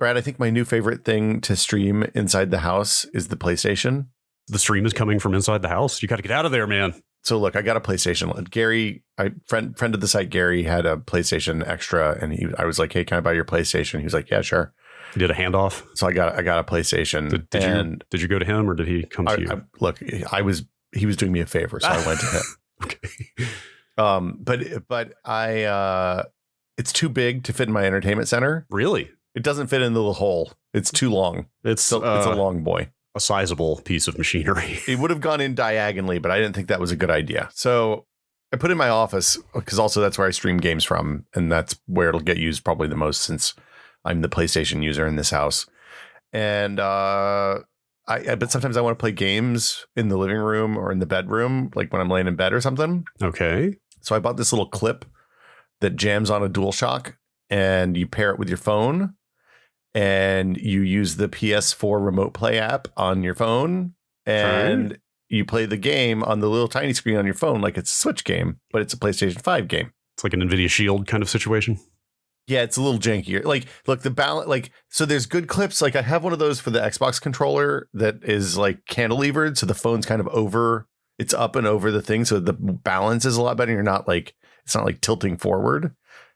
Brad, I think my new favorite thing to stream inside the house is the PlayStation. The stream is coming from inside the house. You got to get out of there, man. So look, I got a PlayStation. Gary, friend of the site, Gary had a PlayStation Extra, and I was like, "Hey, can I buy your PlayStation?" He was like, "Yeah, sure." He did a handoff. So I got a PlayStation. Did you go to him or did he come to you? Look, he was doing me a favor, so I went to him. Okay. But it's too big to fit in my entertainment center. Really? It doesn't fit in the little hole. It's too long. It's a long boy. A sizable piece of machinery. It would have gone in diagonally, but I didn't think that was a good idea. So I put it in my office because also that's where I stream games from. And that's where it'll get used probably the most since I'm the PlayStation user in this house. And but sometimes I want to play games in the living room or in the bedroom, like when I'm laying in bed or something. Okay. So I bought this little clip that jams on a DualShock and you pair it with your phone. And you use the PS4 Remote Play app on your phone, and you play the game on the little tiny screen on your phone like it's a Switch game, but it's a PlayStation 5 game. It's like an NVIDIA Shield kind of situation. Yeah, it's a little jankier. Like, look, the balance, like, so there's good clips. Like, I have one of those for the Xbox controller that is like cantilevered, so the phone's kind of over. It's up and over the thing, so the balance is a lot better. You're not like, it's not like tilting forward.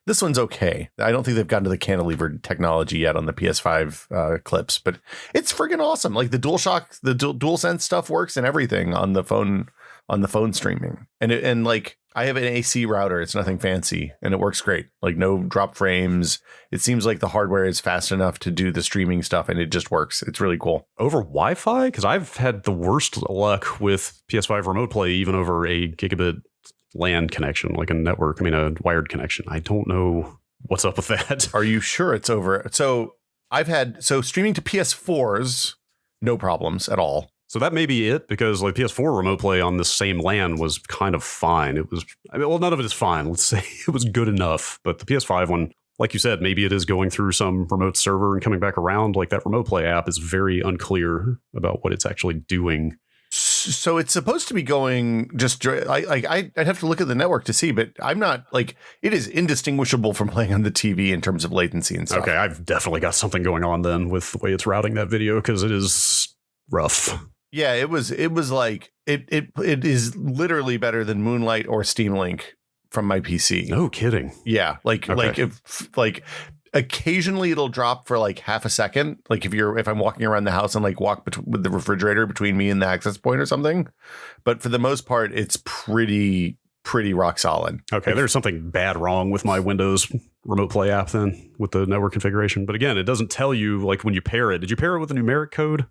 This one's okay. I don't think they've gotten to the cantilevered technology yet on the PS5 clips, but it's friggin' awesome. Like the DualShock, the DualSense stuff works and everything on the phone streaming. And like I have an AC router. It's nothing fancy and it works great. Like no drop frames. It seems like the hardware is fast enough to do the streaming stuff and it just works. It's really cool. Over Wi-Fi? Because I've had the worst luck with PS5 Remote Play, even over a gigabit LAN connection, like a wired connection. I don't know what's up with that. Are you sure it's over? So streaming to PS4s, no problems at all. So that may be it, because like PS4 Remote Play on the same LAN was kind of fine. It was, none of it is fine. Let's say it was good enough, but the PS5 one, like you said, maybe it is going through some remote server and coming back around. Like that Remote Play app is very unclear about what it's actually doing. So it's supposed to be going just I'd have to look at the network to see, but I'm not like it is indistinguishable from playing on the TV in terms of latency and stuff. Okay, I've definitely got something going on then with the way it's routing that video because it is rough. Yeah, it was like it is literally better than Moonlight or Steam Link from my PC. No kidding. Yeah, like if occasionally it'll drop for like half a second. Like if I'm walking around the house and like walk with the refrigerator between me and the access point or something. But for the most part, it's pretty rock solid. Okay, there's something bad wrong with my Windows Remote Play app then with the network configuration. But again, it doesn't tell you like when you pair it. Did you pair it with a numeric code?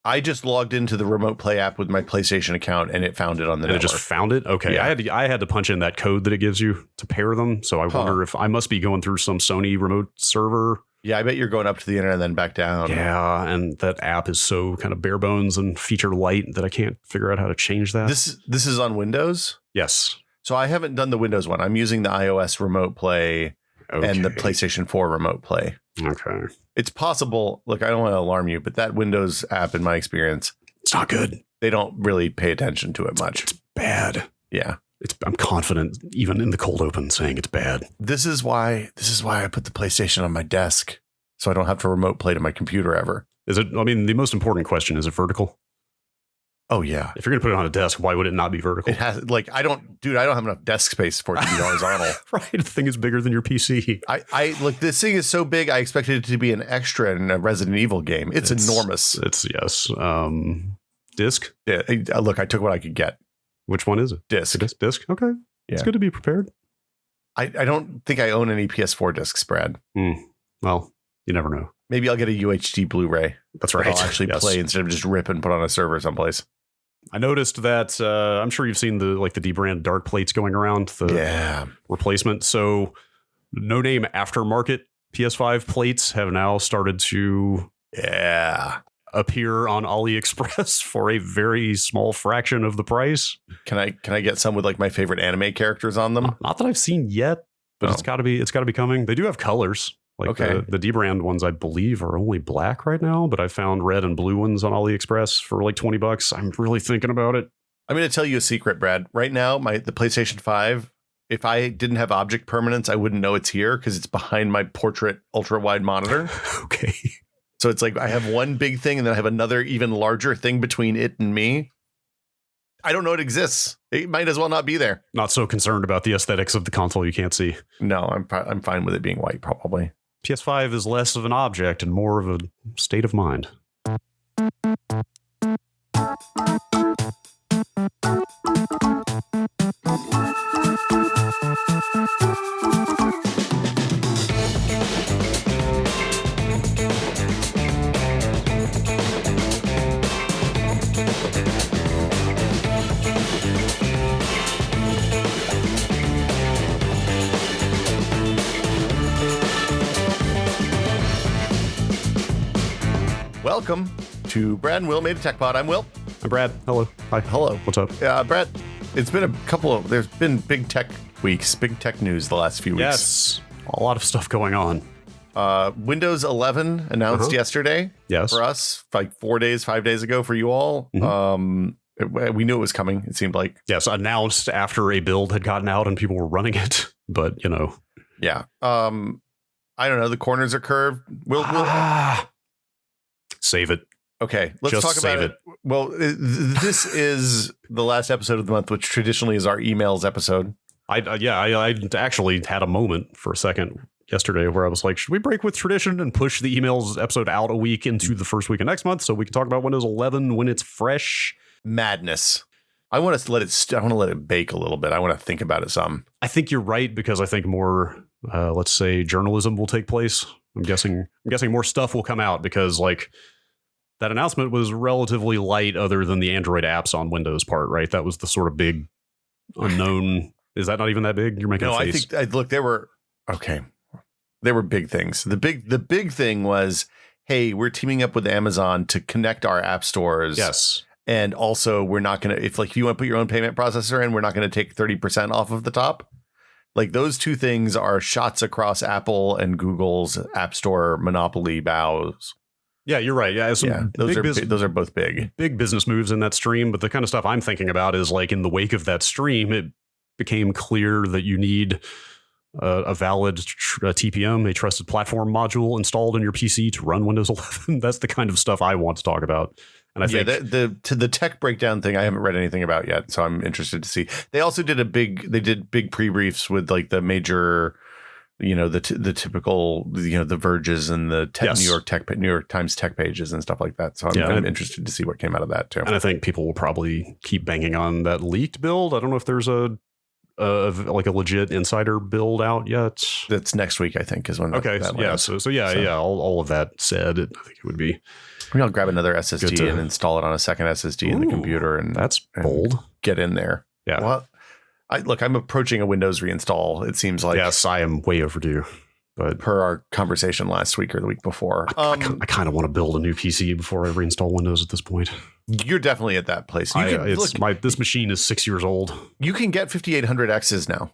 I just logged into the Remote Play app with my PlayStation account and it found it on the network. It just found it? Okay. Yeah. I had to punch in that code that it gives you to pair them. So I wonder if I must be going through some Sony remote server. Yeah, I bet you're going up to the internet and then back down. Yeah, and that app is so kind of bare bones and feature light that I can't figure out how to change that. This is on Windows? Yes. So I haven't done the Windows one. I'm using the iOS Remote Play and the PlayStation 4 Remote Play. Okay. It's possible. Look, I don't want to alarm you, but that Windows app, in my experience, it's not good. They don't really pay attention to it much. It's bad. Yeah. I'm confident, even in the cold open, saying it's bad. This is why I put the PlayStation on my desk, so I don't have to remote play to my computer ever. Is it? I mean, the most important question is it vertical? Oh yeah. If you're gonna put it on a desk, why would it not be vertical? It has I don't have enough desk space for it to be horizontal. Right, the thing is bigger than your PC. I look. This thing is so big. I expected it to be an extra in a Resident Evil game. It's enormous. It's yes. Disc. Yeah. Look, I took what I could get. Which one is it? Disc. Disc. Okay. Yeah. It's good to be prepared. I don't think I own any PS4 discs, Brad. Well, you never know. Maybe I'll get a UHD Blu-ray. That's right. I'll actually play instead of just rip and put on a server someplace. I noticed that I'm sure you've seen the dbrand dark plates going around, the replacement. So no name aftermarket PS5 plates have now started to appear on AliExpress for a very small fraction of the price. Can I get some with like my favorite anime characters on them? Not that I've seen yet, but it's got to be coming. They do have colors. Like the dbrand ones, I believe, are only black right now, but I found red and blue ones on AliExpress for like $20. I'm really thinking about it. I'm going to tell you a secret, Brad. Right now, the PlayStation 5 if I didn't have object permanence, I wouldn't know it's here because it's behind my portrait ultra wide monitor. Okay. So it's like I have one big thing and then I have another even larger thing between it and me. I don't know it exists. It might as well not be there. Not so concerned about the aesthetics of the console you can't see. No, I'm fine with it being white, probably. PS5 is less of an object and more of a state of mind. Welcome to Brad and Will Made a Tech Pod. I'm Will. I'm Brad. Hello. Hi. Hello. What's up? Brad, it's been there's been big tech weeks, big tech news the last few weeks. Yes. A lot of stuff going on. Windows 11 announced yesterday. Yes. For us, like 5 days ago for you all. Mm-hmm. We knew it was coming, it seemed like. Yes, announced after a build had gotten out and people were running it. But, Yeah. I don't know. The corners are curved. We'll save it. Okay, let's Just talk about save it. Well, this is the last episode of the month, which traditionally is our emails episode. I actually had a moment for a second yesterday where I was like, should we break with tradition and push the emails episode out a week into the first week of next month so we can talk about Windows 11 when it's fresh? Madness. I want to let it bake a little bit. I want to think about it some. I think you're right because I think more, let's say, journalism will take place. I'm guessing more stuff will come out because like that announcement was relatively light other than the Android apps on Windows part, right? That was the sort of big unknown. Is that not even that big? You're making a face. I think, look, there were big things. The big thing was, hey, we're teaming up with Amazon to connect our app stores. Yes. And also we're not going to, if you want to put your own payment processor in, we're not going to take 30% off of the top. Like those two things are shots across Apple and Google's App Store monopoly bows. Yeah, you're right. Yeah, those are both big business moves in that stream. But the kind of stuff I'm thinking about is like in the wake of that stream, it became clear that you need a valid TPM, a trusted platform module installed in your PC to run Windows 11. That's the kind of stuff I want to talk about. And I think the tech breakdown thing I haven't read anything about yet, so I'm interested to see. They also did big pre-briefs with like the major, the typical, the Verges and the New York Times tech pages and stuff like that. So I'm interested to see what came out of that too. And I think people will probably keep banging on that leaked build. I don't know if there's a legit insider build out yet. That's next week, I think, is when. Okay, all of that said, I think it would be. Maybe I'll grab another SSD and install it on a second SSD in the computer, and that's bold. Get in there. Yeah. Well, I'm approaching a Windows reinstall. It seems like. Yes, I am way overdue. But per our conversation last week or the week before, I kind of want to build a new PC before I reinstall Windows at this point. You're definitely at that place. This machine is 6 years old. You can get 5800Xs now.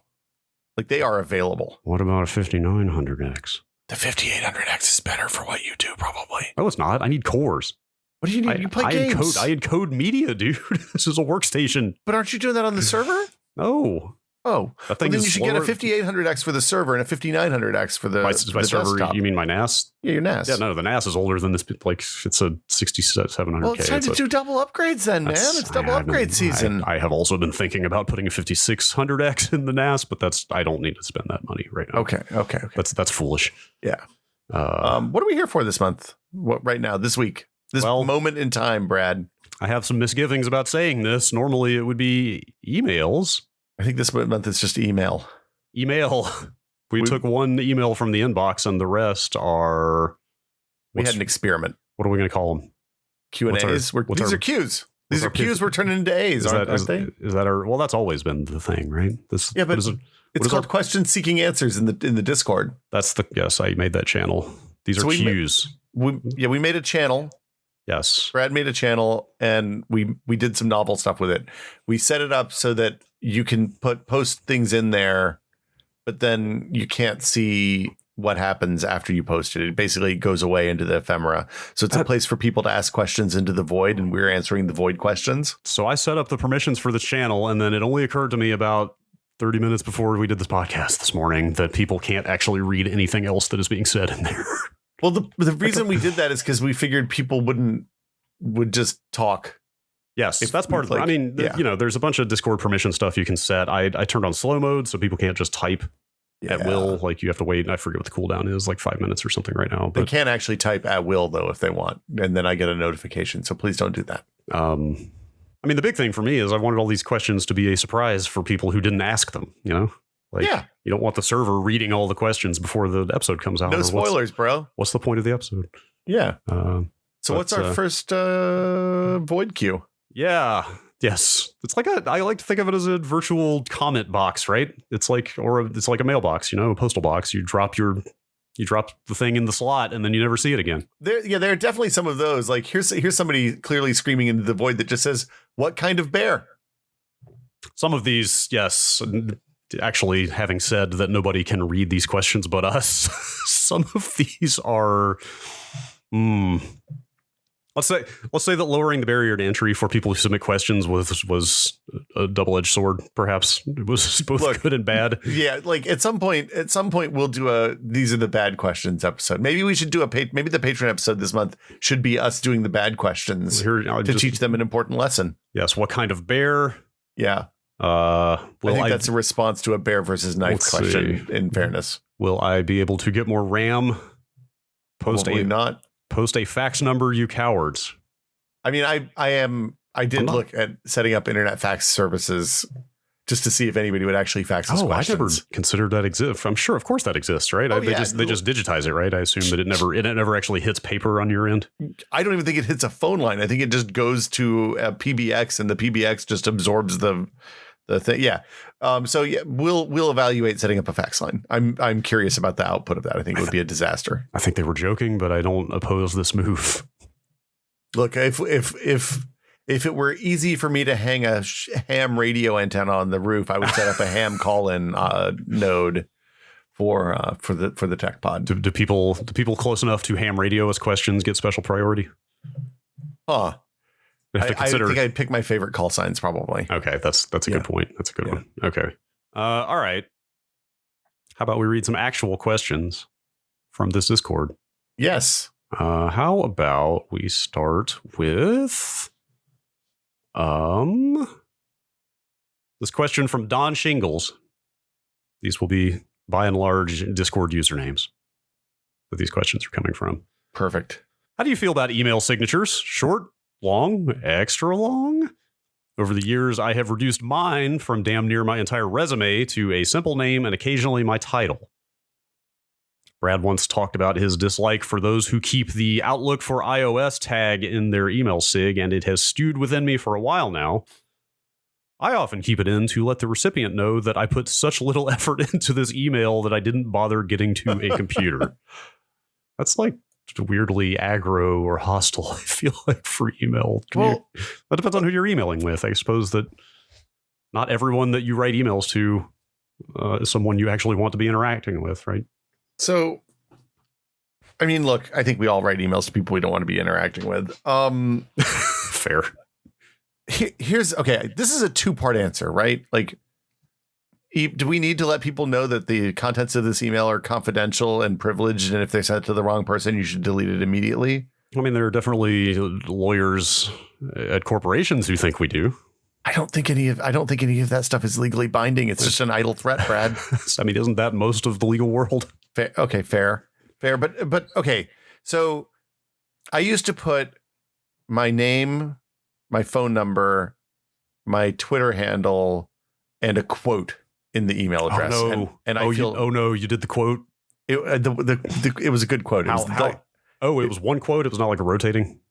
Like they are available. What about a 5900X? The 5800X is better for what you do, probably. No, it's not. I need cores. What do you need? You play games. I encode media, dude. This is a workstation. But aren't you doing that on the server? No. Oh, then you should get a 5800X for the server and a 5900X for the server. Desktop. You mean my NAS? Yeah, your NAS. Yeah, no, the NAS is older than this. Like it's a 6700K. Well, it's time to do double upgrades then, man. It's double upgrade season. I have also been thinking about putting a 5600X in the NAS, but I don't need to spend that money right now. Okay. That's foolish. Yeah. What are we here for this month? What right now? This week? This moment in time, Brad. I have some misgivings about saying this. Normally, it would be emails. I think this month it's just email. We took one email from the inbox, and the rest are. We had an experiment. What are we going to call them? Q&As. These are Qs. These are Qs we're turning into A's, aren't they? Is that our? Well, that's always been the thing, right? It's called questions seeking answers in the Discord. Yes, I made that channel. These are Qs. We made a channel. Yes. Brad made a channel and we did some novel stuff with it. We set it up so that you can post things in there, but then you can't see what happens after you post it. It basically goes away into the ephemera. So it's a place for people to ask questions into the void, and we're answering the void questions. So I set up the permissions for this channel, and then it only occurred to me about 30 minutes before we did this podcast this morning that people can't actually read anything else that is being said in there. Well, the reason we did that is because we figured people would just talk. Yes, that's part of it. I mean, there's a bunch of Discord permission stuff you can set. I turned on slow mode so people can't just type at will. Like you have to wait. I forget what the cooldown is, like 5 minutes or something right now. But they can't actually type at will, though, if they want. And then I get a notification. So please don't do that. I mean, the big thing for me is I wanted all these questions to be a surprise for people who didn't ask them, you don't want the server reading all the questions before the episode comes out. No spoilers, bro. What's the point of the episode? Yeah. So what's our first void queue? Yeah. Yes. It's like I like to think of it as a virtual comment box, right? It's like a mailbox, a postal box. You drop the thing in the slot and then you never see it again. There are definitely some of those. Like here's somebody clearly screaming into the void that just says, "What kind of bear?" Some of these, yes. Actually, having said that nobody can read these questions but us, some of these are. Let's say that lowering the barrier to entry for people who submit questions was a double-edged sword. Perhaps it was both good and bad. Yeah, like at some point we'll do these are the bad questions episode. Maybe we should do maybe the Patreon episode this month should be us doing the bad questions to teach them an important lesson. Yes, what kind of bear? Yeah. I think that's a response to a bear versus knife question. In fairness, will I be able to get more RAM? Probably not. Post a fax number, you cowards. I mean, I did look at setting up internet fax services just to see if anybody would actually fax us questions. I never considered that exists. I'm sure, of course, that exists, right? They just digitize it, right? I assume that it never actually hits paper on your end. I don't even think it hits a phone line. I think it just goes to a PBX, and the PBX just absorbs the thing. Yeah. We'll evaluate setting up a fax line. I'm curious about the output of that. I think it would be a disaster. I think they were joking, but I don't oppose this move. Look, if it were easy for me to hang a ham radio antenna on the roof, I would set up a ham call-in node for the tech pod. Do people close enough to ham radio as questions get special priority? I think I'd pick my favorite call signs probably. Okay, that's a good point. That's a good one. Okay. All right. How about we read some actual questions from this Discord? Yes. How about we start with this question from Don Shingles. These will be by and large Discord usernames that these questions are coming from. Perfect. How do you feel about email signatures? Short, long, extra long? Over the years, I have reduced mine from damn near my entire resume to a simple name and occasionally my title. Brad once talked about his dislike for those who keep the Outlook for iOS tag in their email sig, and it has stewed within me for a while now. I often keep it in to let the recipient know that I put such little effort into this email that I didn't bother getting to a computer. That's like weirdly aggro or hostile, I feel like, for email. Well, that depends on who you're emailing with. I suppose that not everyone that you write emails to is someone you actually want to be interacting with, right? So, I mean, look, I think we all write emails to people we don't want to be interacting with. Fair. Here's okay. This is a 2-part answer, right? Like, do we need to let people know that the contents of this email are confidential and privileged, and if they're sent to the wrong person, you should delete it immediately? I mean, there are definitely lawyers at corporations who think we do. I don't think any of that stuff is legally binding. It's just an idle threat, Brad. I mean, isn't that most of the legal world? Fair. Okay, fair, but okay. So I used to put my name, my phone number, my Twitter handle, and a quote in the email address. Oh, no. And I feel, you did the quote. It was a good quote. It was one quote. It was not like a rotating.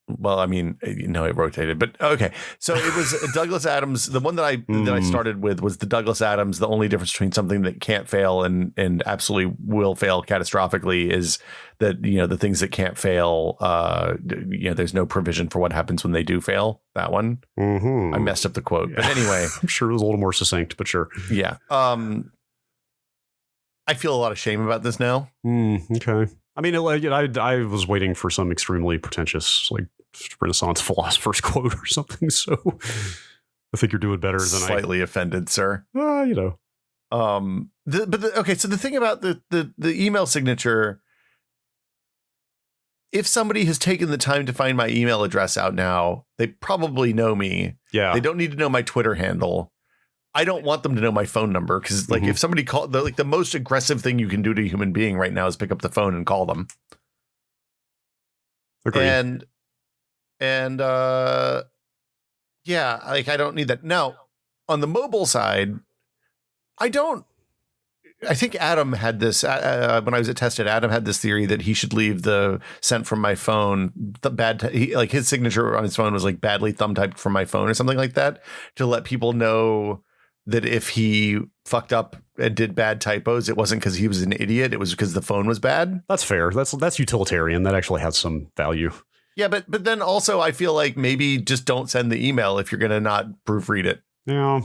Well, I mean, it rotated, but okay. So it was Douglas Adams. The one that I started with was the Douglas Adams. The only difference between something that can't fail and absolutely will fail catastrophically is that, the things that can't fail, there's no provision for what happens when they do fail. That one. Mm-hmm. I messed up the quote, but anyway, I'm sure it was a little more succinct, but sure. Yeah. I feel a lot of shame about this now. Okay. I mean, I was waiting for some extremely pretentious, like, Renaissance philosopher's quote or something. So I think you're doing better than slightly offended, sir. You know. Okay, so the thing about the email signature, if somebody has taken the time to find my email address out now, they probably know me. Yeah. They don't need to know my Twitter handle. I don't want them to know my phone number because, like, if somebody called, the most aggressive thing you can do to a human being right now is pick up the phone and call them. Agreed. Yeah, like, I don't need that. Now, on the mobile side, I think Adam had this when I was at Tested. Adam had this theory that he should leave the sent from my phone, like his signature on his phone was like badly thumb typed from my phone or something like that, to let people know that if he fucked up and did bad typos, it wasn't because he was an idiot. It was because the phone was bad. That's fair. That's utilitarian. That actually has some value. Yeah, but then also I feel like maybe just don't send the email if you're going to not proofread it. Yeah.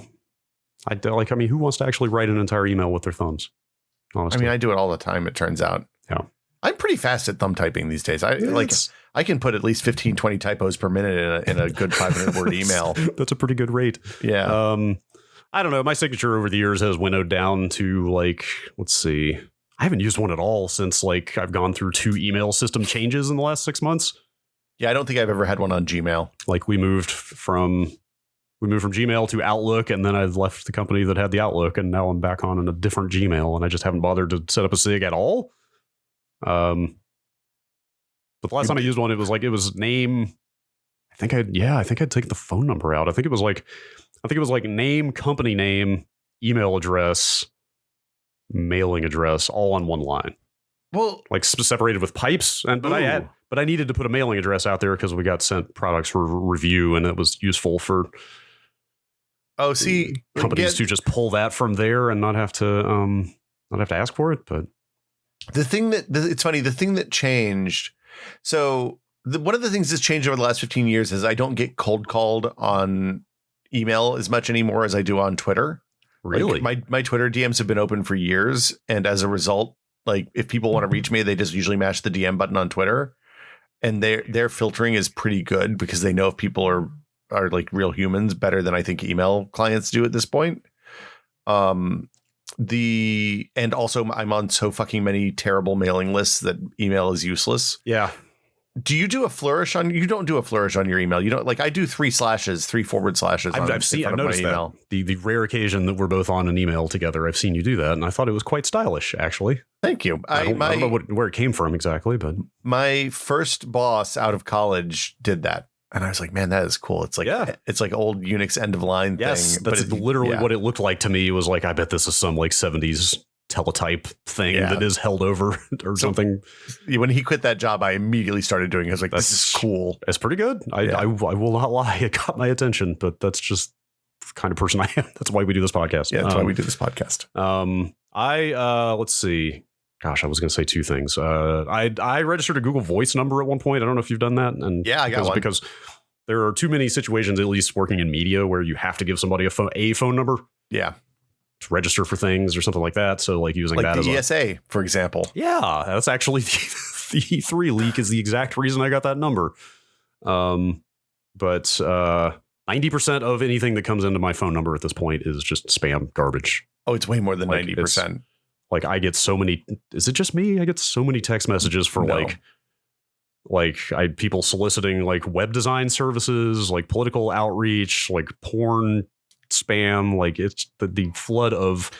I mean, who wants to actually write an entire email with their thumbs? Honestly. I mean, I do it all the time, it turns out. Yeah. I'm pretty fast at thumb typing these days. I can put at least 15, 20 typos per minute in a good 500 word email. That's a pretty good rate. Yeah. I don't know. My signature over the years has winnowed down to, like, let's see. I haven't used one at all since, like, I've gone through 2 email system changes in the last 6 months. Yeah, I don't think I've ever had one on Gmail. Like, we moved from Gmail to Outlook, and then I left the company that had the Outlook, and now I'm back on a different Gmail, and I just haven't bothered to set up a sig at all. But the last time I used one, it was name. I think I'd take the phone number out. I think it was like name, company name, email address, mailing address, all on one line. Well, like separated with pipes, but I needed to put a mailing address out there because we got sent products for review, and it was useful for companies to just pull that from there and not have to ask for it. But it's funny, the thing that changed. So one of the things that's changed over the last 15 years is I don't get cold called on email as much anymore as I do on Twitter. Really? Like my Twitter DMs have been open for years. And as a result, like, if people want to reach me, they just usually mash the DM button on Twitter, and their filtering is pretty good because they know if people are like real humans better than I think email clients do at this point. And also I'm on so fucking many terrible mailing lists that email is useless. Yeah. Do you do a flourish you don't do a flourish on your email? You don't, like, I do 3 forward slashes. I've noticed that the rare occasion that we're both on an email together, I've seen you do that, and I thought it was quite stylish, actually. Thank you. I don't know where it came from exactly, but my first boss out of college did that. And I was like, man, that is cool. It's like, It's like old Unix end of line thing. That's literally what it looked like to me. It was like, I bet this is some like 70s teletype thing that is held over or something. When he quit that job, I immediately started doing it. I was like, this is cool. It's pretty good. I will not lie. It got my attention, but that's just the kind of person I am. That's why we do this podcast. Yeah, that's why we do this podcast. Let's see. Gosh, I was going to say 2 things. I registered a Google Voice number at one point. I don't know if you've done that. And yeah, I got one. Because there are too many situations, at least working in media, where you have to give somebody a phone number. Yeah. To register for things or something like that. So like using that as the ESA, for example. Yeah, that's actually the E3 leak is the exact reason I got that number. But 90% of anything that comes into my phone number at this point is just spam garbage. Oh, it's way more than 90%. Like, I get so many. Is it just me? I get so many text messages for people soliciting like web design services, like political outreach, like porn spam. Like, it's the flood of.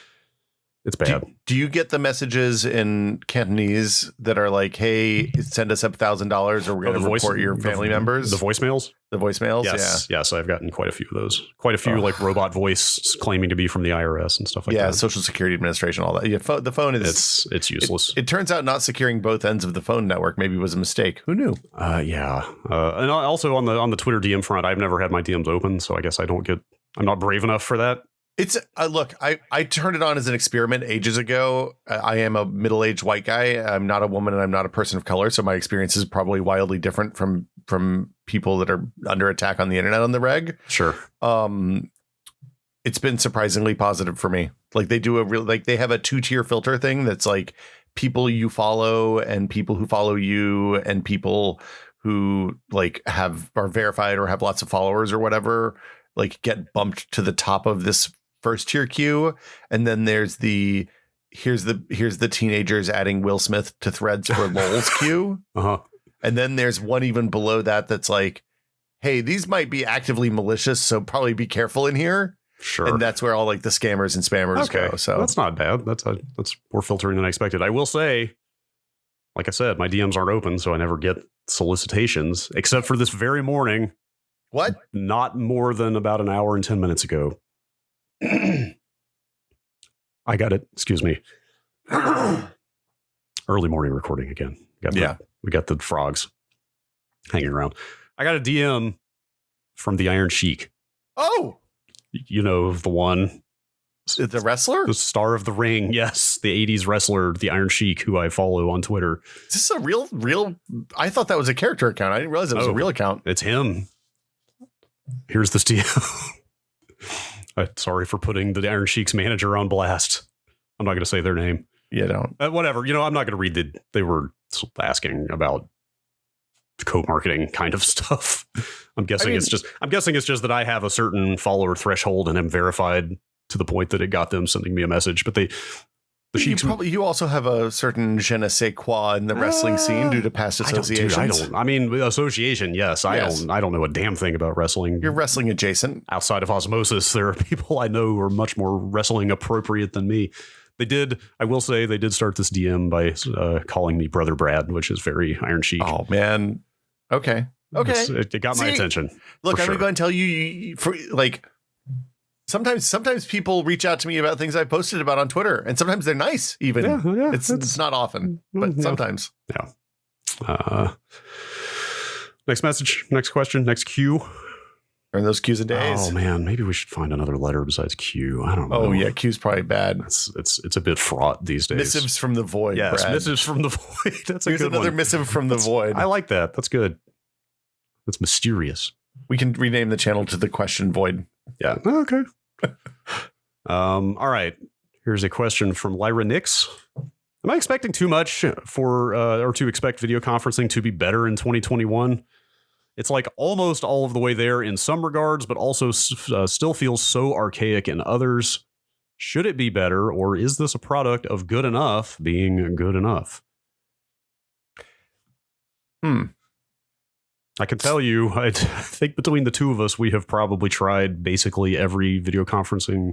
It's bad. Do you get the messages in Cantonese that are like, hey, send us up $1,000 or we're going to report your family members? The voicemails? The voicemails? Yes. Yeah. Yes, I've gotten quite a few of those. Quite a few like robot voice claiming to be from the IRS and stuff like that. Yeah, Social Security Administration, all that. Yeah, the phone is... It's useless. It turns out not securing both ends of the phone network maybe was a mistake. Who knew? Yeah. And also on the Twitter DM front, I've never had my DMs open, so I guess I'm not brave enough for that. It's look, I turned it on as an experiment ages ago. I am a middle-aged white guy. I'm not a woman and I'm not a person of color. So my experience is probably wildly different from people that are under attack on the internet on the reg. Sure. It's been surprisingly positive for me. Like, they do they have a 2-tier filter thing that's like people you follow and people who follow you and people who like are verified or have lots of followers or whatever. like get bumped to the top of this first tier queue, and then there's the here's the teenagers adding Will Smith to threads for lols queue. And then there's one even below that that's like, hey, these might be actively malicious, so probably be careful in here. Sure. And that's where all like the scammers and spammers go. So that's not bad. That's more filtering than I expected. I will say, like I said, my DMs aren't open, so I never get solicitations, except for this very morning. What? Not more than about an hour and 10 minutes ago. I got it. Excuse me. Early morning recording again. We got the frogs hanging around. I got a DM from the Iron Sheik. Oh, you know, the one. The wrestler? The star of the ring. Yes. The 80s wrestler, the Iron Sheik, who I follow on Twitter. Is this a real? I thought that was a character account. I didn't realize it was a real account. It's him. Here's this DM. Sorry for putting the Iron Sheik's manager on blast. I'm not going to say their name. Yeah, don't. Whatever. You know, I'm not going to read they were asking about co-marketing kind of stuff. I'm guessing it's just that I have a certain follower threshold and am verified to the point that it got them sending me a message. But you also have a certain je ne sais quoi in the wrestling scene due to past associations. I mean, association. Yes. I don't know a damn thing about wrestling. You're wrestling adjacent. Outside of osmosis, there are people I know who are much more wrestling appropriate than me. I will say they did start this DM by calling me Brother Brad, which is very Iron Sheik. Oh, man. Okay. It got my attention. Look, I'm going to tell you, for like, sometimes people reach out to me about things I posted about on Twitter, and sometimes they're nice. Even it's not often, but sometimes. Yeah. Next message. Next question. Next Q. Are those Q's and days? Oh man, maybe we should find another letter besides Q. I don't know. Oh yeah, Q's probably bad. It's a bit fraught these days. Missives from the void. Yes, Brad. missives from the void. That's Here's another missive from the void. I like that. That's good. That's mysterious. We can rename the channel to the question void. Yeah. Okay. All right. Here's a question from Lyra Nix. Am I expecting too much or to expect video conferencing to be better in 2021? It's like almost all of the way there in some regards, but also still feels so archaic in others. Should it be better, or is this a product of good enough being good enough? I can tell you, I think between the two of us, we have probably tried basically every video conferencing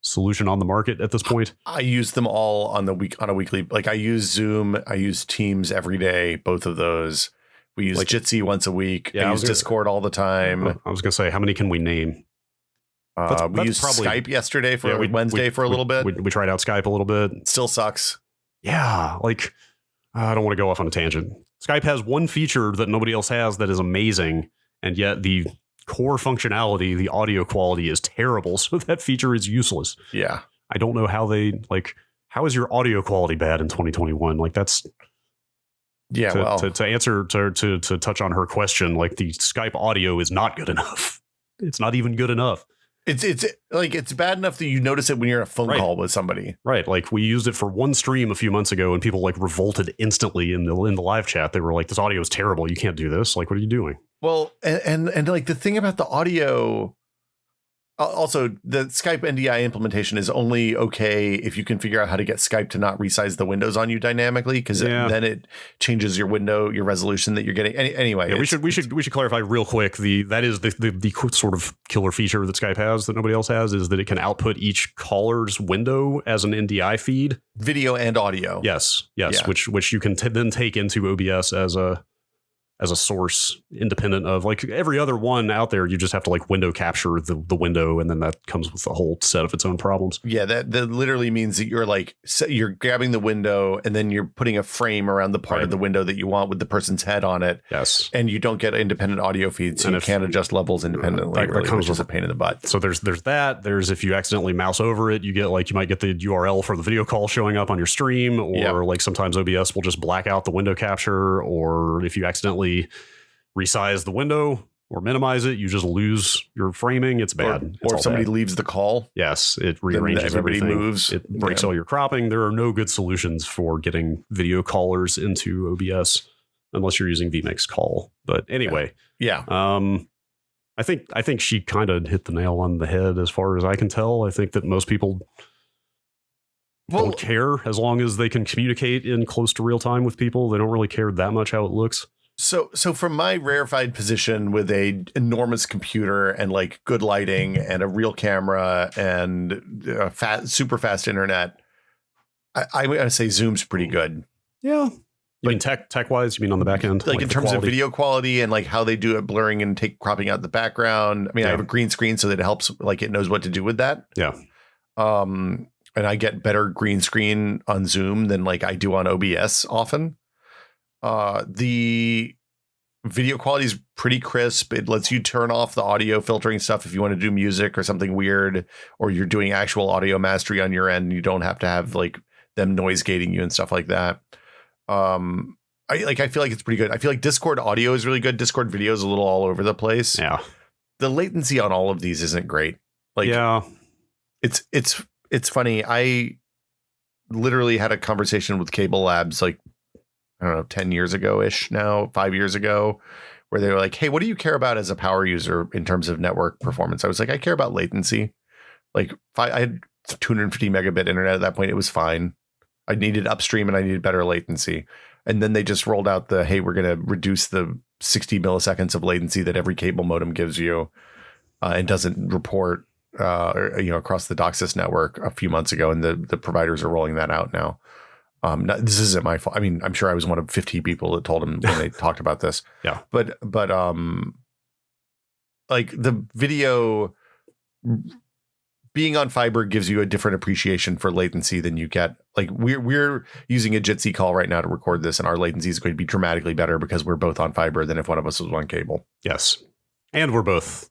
solution on the market at this point. I use them all on a weekly. Like I use Zoom, I use Teams every day, both of those. We use Jitsi once a week. Yeah, I use Discord all the time. I was going to say, how many can we name? We used Skype yesterday Wednesday for a little bit. We tried out Skype a little bit. It still sucks. Yeah, I don't want to go off on a tangent. Skype has one feature that nobody else has that is amazing, and yet the core functionality, the audio quality is terrible, so that feature is useless. Yeah. I don't know how how is your audio quality bad in 2021? That's... Yeah, to answer to touch on her question, like the Skype audio is not good enough. It's not even good enough. It's bad enough that you notice it when you're on a phone call with somebody. Right. Like we used it for one stream a few months ago and people revolted instantly in the live chat. They were like, this audio is terrible. You can't do this. Like, what are you doing? Well, and like the thing about the audio. Also, the Skype NDI implementation is only okay if you can figure out how to get Skype to not resize the windows on you dynamically, because then it changes your window, your resolution that you're getting. Anyway, we should clarify real quick. That is the sort of killer feature that Skype has that nobody else has, is that it can output each caller's window as an NDI feed, video and audio. Yes, yeah. which you can then take into OBS as a source independent of every other one out there. You just have to window capture the window, and then that comes with a whole set of its own problems. Yeah, that literally means that you're grabbing the window and then you're putting a frame around the part of the window that you want with the person's head on it. Yes. And you don't get independent audio feeds, so you can't adjust levels independently, which is a pain in the butt. So there's that. There's, if you accidentally mouse over it, you get you might get the URL for the video call showing up on your stream, or sometimes OBS will just black out the window capture, or if you accidentally resize the window or minimize it, you just lose your framing. It's bad. Or if somebody leaves the call. Yes, it rearranges everything. Moves. It breaks all your cropping. There are no good solutions for getting video callers into OBS unless you're using vMix Call. But anyway, I think she kind of hit the nail on the head as far as I can tell. I think that most people don't care as long as they can communicate in close to real time with people. They don't really care that much how it looks. So from my rarefied position with a enormous computer and like good lighting and a real camera and super fast internet, I'm going to say Zoom's pretty good. Yeah. You mean tech wise? You mean on the back end? Like in terms of video quality and like how they do it, blurring and cropping out the background. I mean, I have a green screen so that it helps, like it knows what to do with that. Yeah. And I get better green screen on Zoom than like I do on OBS often. The video quality is pretty crisp. It lets you turn off the audio filtering stuff if you want to do music or something weird, or you're doing actual audio mastery on your end. You don't have to have like them noise gating you and stuff like that. I feel like it's pretty good. I feel like Discord audio is really good. Discord video is a little all over the place. Yeah. The latency on all of these isn't great. Like, yeah, it's funny. I literally had a conversation with Cable Labs, like, I don't know, 10 years ago ish now, 5 years ago, where they were like, hey, what do you care about as a power user in terms of network performance? I was like, I care about latency. Like I had 250 megabit internet at that point. It was fine. I needed upstream and I needed better latency. And then they just rolled out the, hey, we're going to reduce the 60 milliseconds of latency that every cable modem gives you and doesn't report, across the DOCSIS network a few months ago. And the providers are rolling that out now. This isn't my fault. I mean, I'm sure I was one of 50 people that told them when they talked about this. Yeah. But like the video being on fiber gives you a different appreciation for latency than you get. Like we're using a Jitsi call right now to record this, and our latency is going to be dramatically better because we're both on fiber than if one of us was on cable. Yes. And we're both,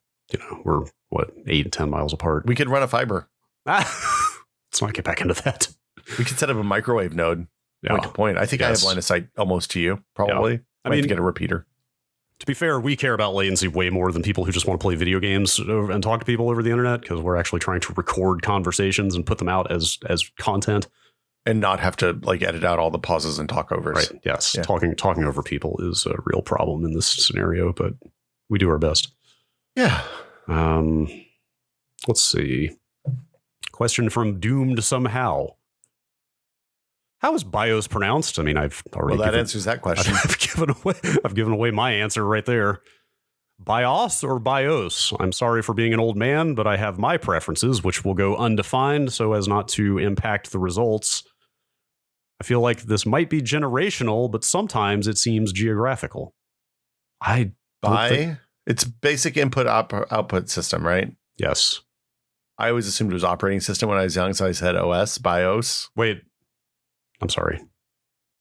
we're what, 8 and 10 miles apart. We could run a fiber. Let's not get back into that. We could set up a microwave node point to point. I think I have line of sight almost to you, probably. Yeah. I mean, to get a repeater. To be fair, we care about latency way more than people who just want to play video games and talk to people over the internet, because we're actually trying to record conversations and put them out as content. And not have to like edit out all the pauses and talkovers. Right. Yes. Yeah. Talking over people is a real problem in this scenario, but we do our best. Yeah. Let's see. Question from Doomed Somehow. How is BIOS pronounced? I mean, I've already. Well, that answers that question. I've given away my answer right there. BIOS or BIOS? I'm sorry for being an old man, but I have my preferences, which will go undefined so as not to impact the results. I feel like this might be generational, but sometimes it seems geographical. It's basic input output system, right? Yes. I always assumed it was operating system when I was young, so I said OS, BIOS. Wait. I'm sorry.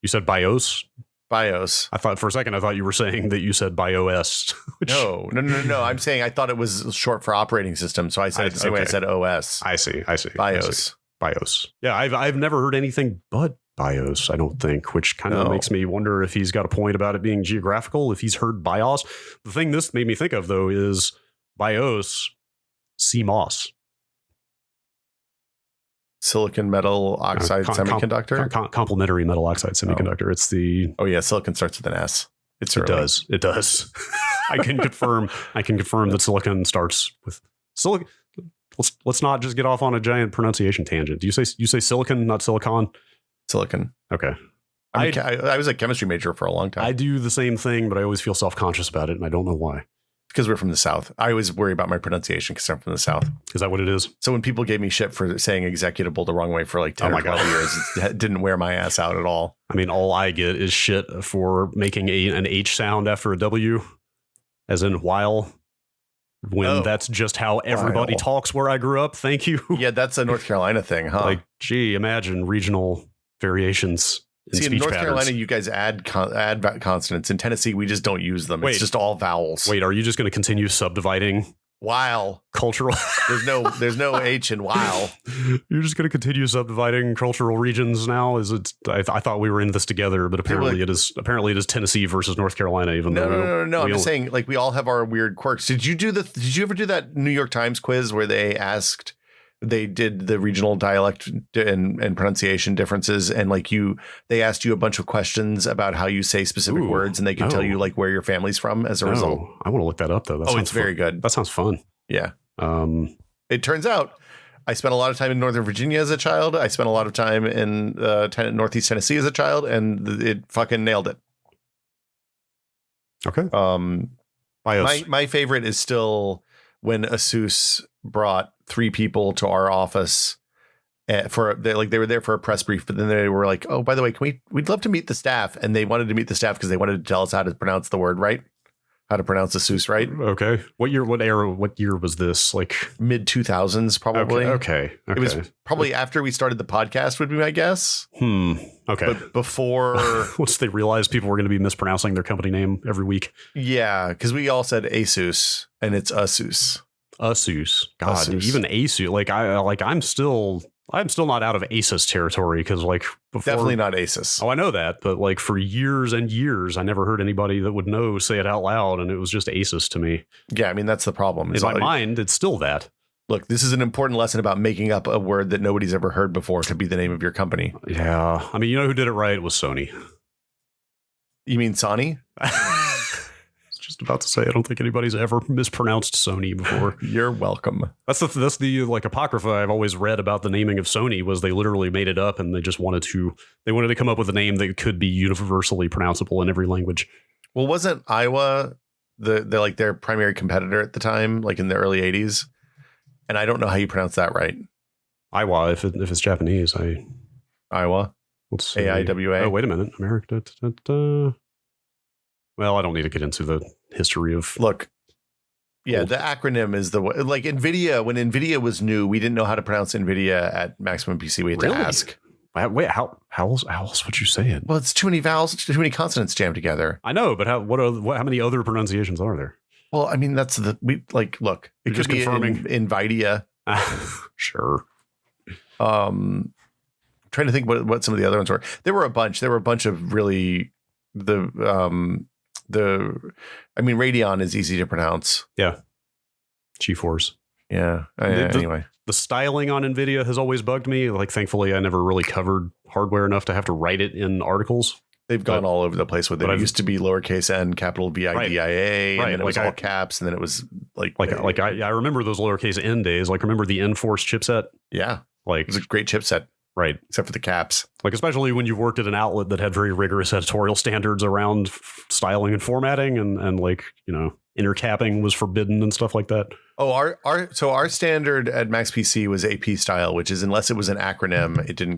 You said BIOS? BIOS. I thought for a second, I thought you were saying that you said BIOS. Which... No. I'm saying I thought it was short for operating system. So I said it the same way I said OS. I see. BIOS. BIOS. Yeah, I've never heard anything but BIOS, I don't think, which kind of makes me wonder if he's got a point about it being geographical, if he's heard BIOS. The thing this made me think of, though, is BIOS, CMOS. Silicon metal oxide semiconductor? Complementary metal oxide semiconductor. It's the... Oh, yeah. Silicon starts with an S. It does. I can confirm that silicon starts with silicon. Let's not just get off on a giant pronunciation tangent. Do you say silicon, not silicon? Silicon. Okay. I was a chemistry major for a long time. I do the same thing, but I always feel self-conscious about it, and I don't know why. Because we're from the South. I always worry about my pronunciation because I'm from the South. Is that what it is? So when people gave me shit for saying executable the wrong way for like 10 or 12 years, it didn't wear my ass out at all. I mean, all I get is shit for making an H sound after a W, as in while, when that's just how everybody talks where I grew up. Thank you. Yeah, that's a North Carolina thing, huh? Like, gee, imagine regional variations. In North Carolina, you guys add consonants. In Tennessee, we just don't use them. It's just all vowels. Wait, are you just going to continue subdividing? While cultural, there's no H in while. You're just going to continue subdividing cultural regions now. Is it? I thought we were in this together, but apparently it is. Apparently, it is Tennessee versus North Carolina. Even though no. I'm just saying, like, we all have our weird quirks. Did you ever do that New York Times quiz where they asked they did the regional dialect and pronunciation differences, and like they asked you a bunch of questions about how you say specific words, and they can tell you like where your family's from as a result. I want to look that up though. It's very good. That sounds fun. Yeah. It turns out I spent a lot of time in Northern Virginia as a child. I spent a lot of time in Northeast Tennessee as a child, and it fucking nailed it. Okay. My favorite is still when Asus brought 3 people to our office they were there for a press brief, but then they were like, oh, by the way, we'd love to meet the staff. And they wanted to meet the staff because they wanted to tell us how to pronounce the word right. How to pronounce Asus right. Okay. What year was this? Like mid 2000s, probably. Okay. It was probably after we started the podcast would be my guess. Okay. But before once they realized people were going to be mispronouncing their company name every week. Yeah. Because we all said Asus and it's Asus. Asus. God, even Asus. I'm still not out of Asus territory because like before, definitely not Asus. Oh, I know that, but like for years and years, I never heard anybody that would know say it out loud, and it was just Asus to me. Yeah, I mean that's the problem. In my mind, it's still that. Look, this is an important lesson about making up a word that nobody's ever heard before to be the name of your company. Yeah, I mean, you know who did it right? It was Sony. You mean Sony? Just about to say, I don't think anybody's ever mispronounced Sony before. You're welcome. That's the like apocrypha I've always read about the naming of Sony was they literally made it up and they just wanted to come up with a name that could be universally pronounceable in every language. Well, wasn't Iowa their primary competitor at the time, like in the early 80s? And I don't know how you pronounce that right. Iowa, if it's Japanese, Iowa. Let's see. AIWA. Oh, wait a minute. America. Well, I don't need to get into the history of... Look, yeah, the acronym is like NVIDIA. When NVIDIA was new, we didn't know how to pronounce NVIDIA at Maximum PC. We had to ask. Wait, how else would you say it? Well, it's too many vowels, too many consonants jammed together. I know, but how many other pronunciations are there? Well, I mean, look, it could be NVIDIA. Sure. Trying to think what some of the other ones were. There were a bunch of really Radeon is easy to pronounce. Yeah. GeForce. Yeah. Anyway, the styling on NVIDIA has always bugged me. Like, thankfully, I never really covered hardware enough to have to write it in articles. They've gone all over the place with it. It used to be lowercase n, capital VIDIA, and then it was all caps, and then it was I remember those lowercase n days. Like, remember the N-Force chipset? Yeah. Like, it was a great chipset. Right. Except for the caps. Like, especially when you worked at an outlet that had very rigorous editorial standards around styling and formatting and like, you know, intercapping was forbidden and stuff like that. Oh, our standard at Max PC was AP style, which is unless it was an acronym, it didn't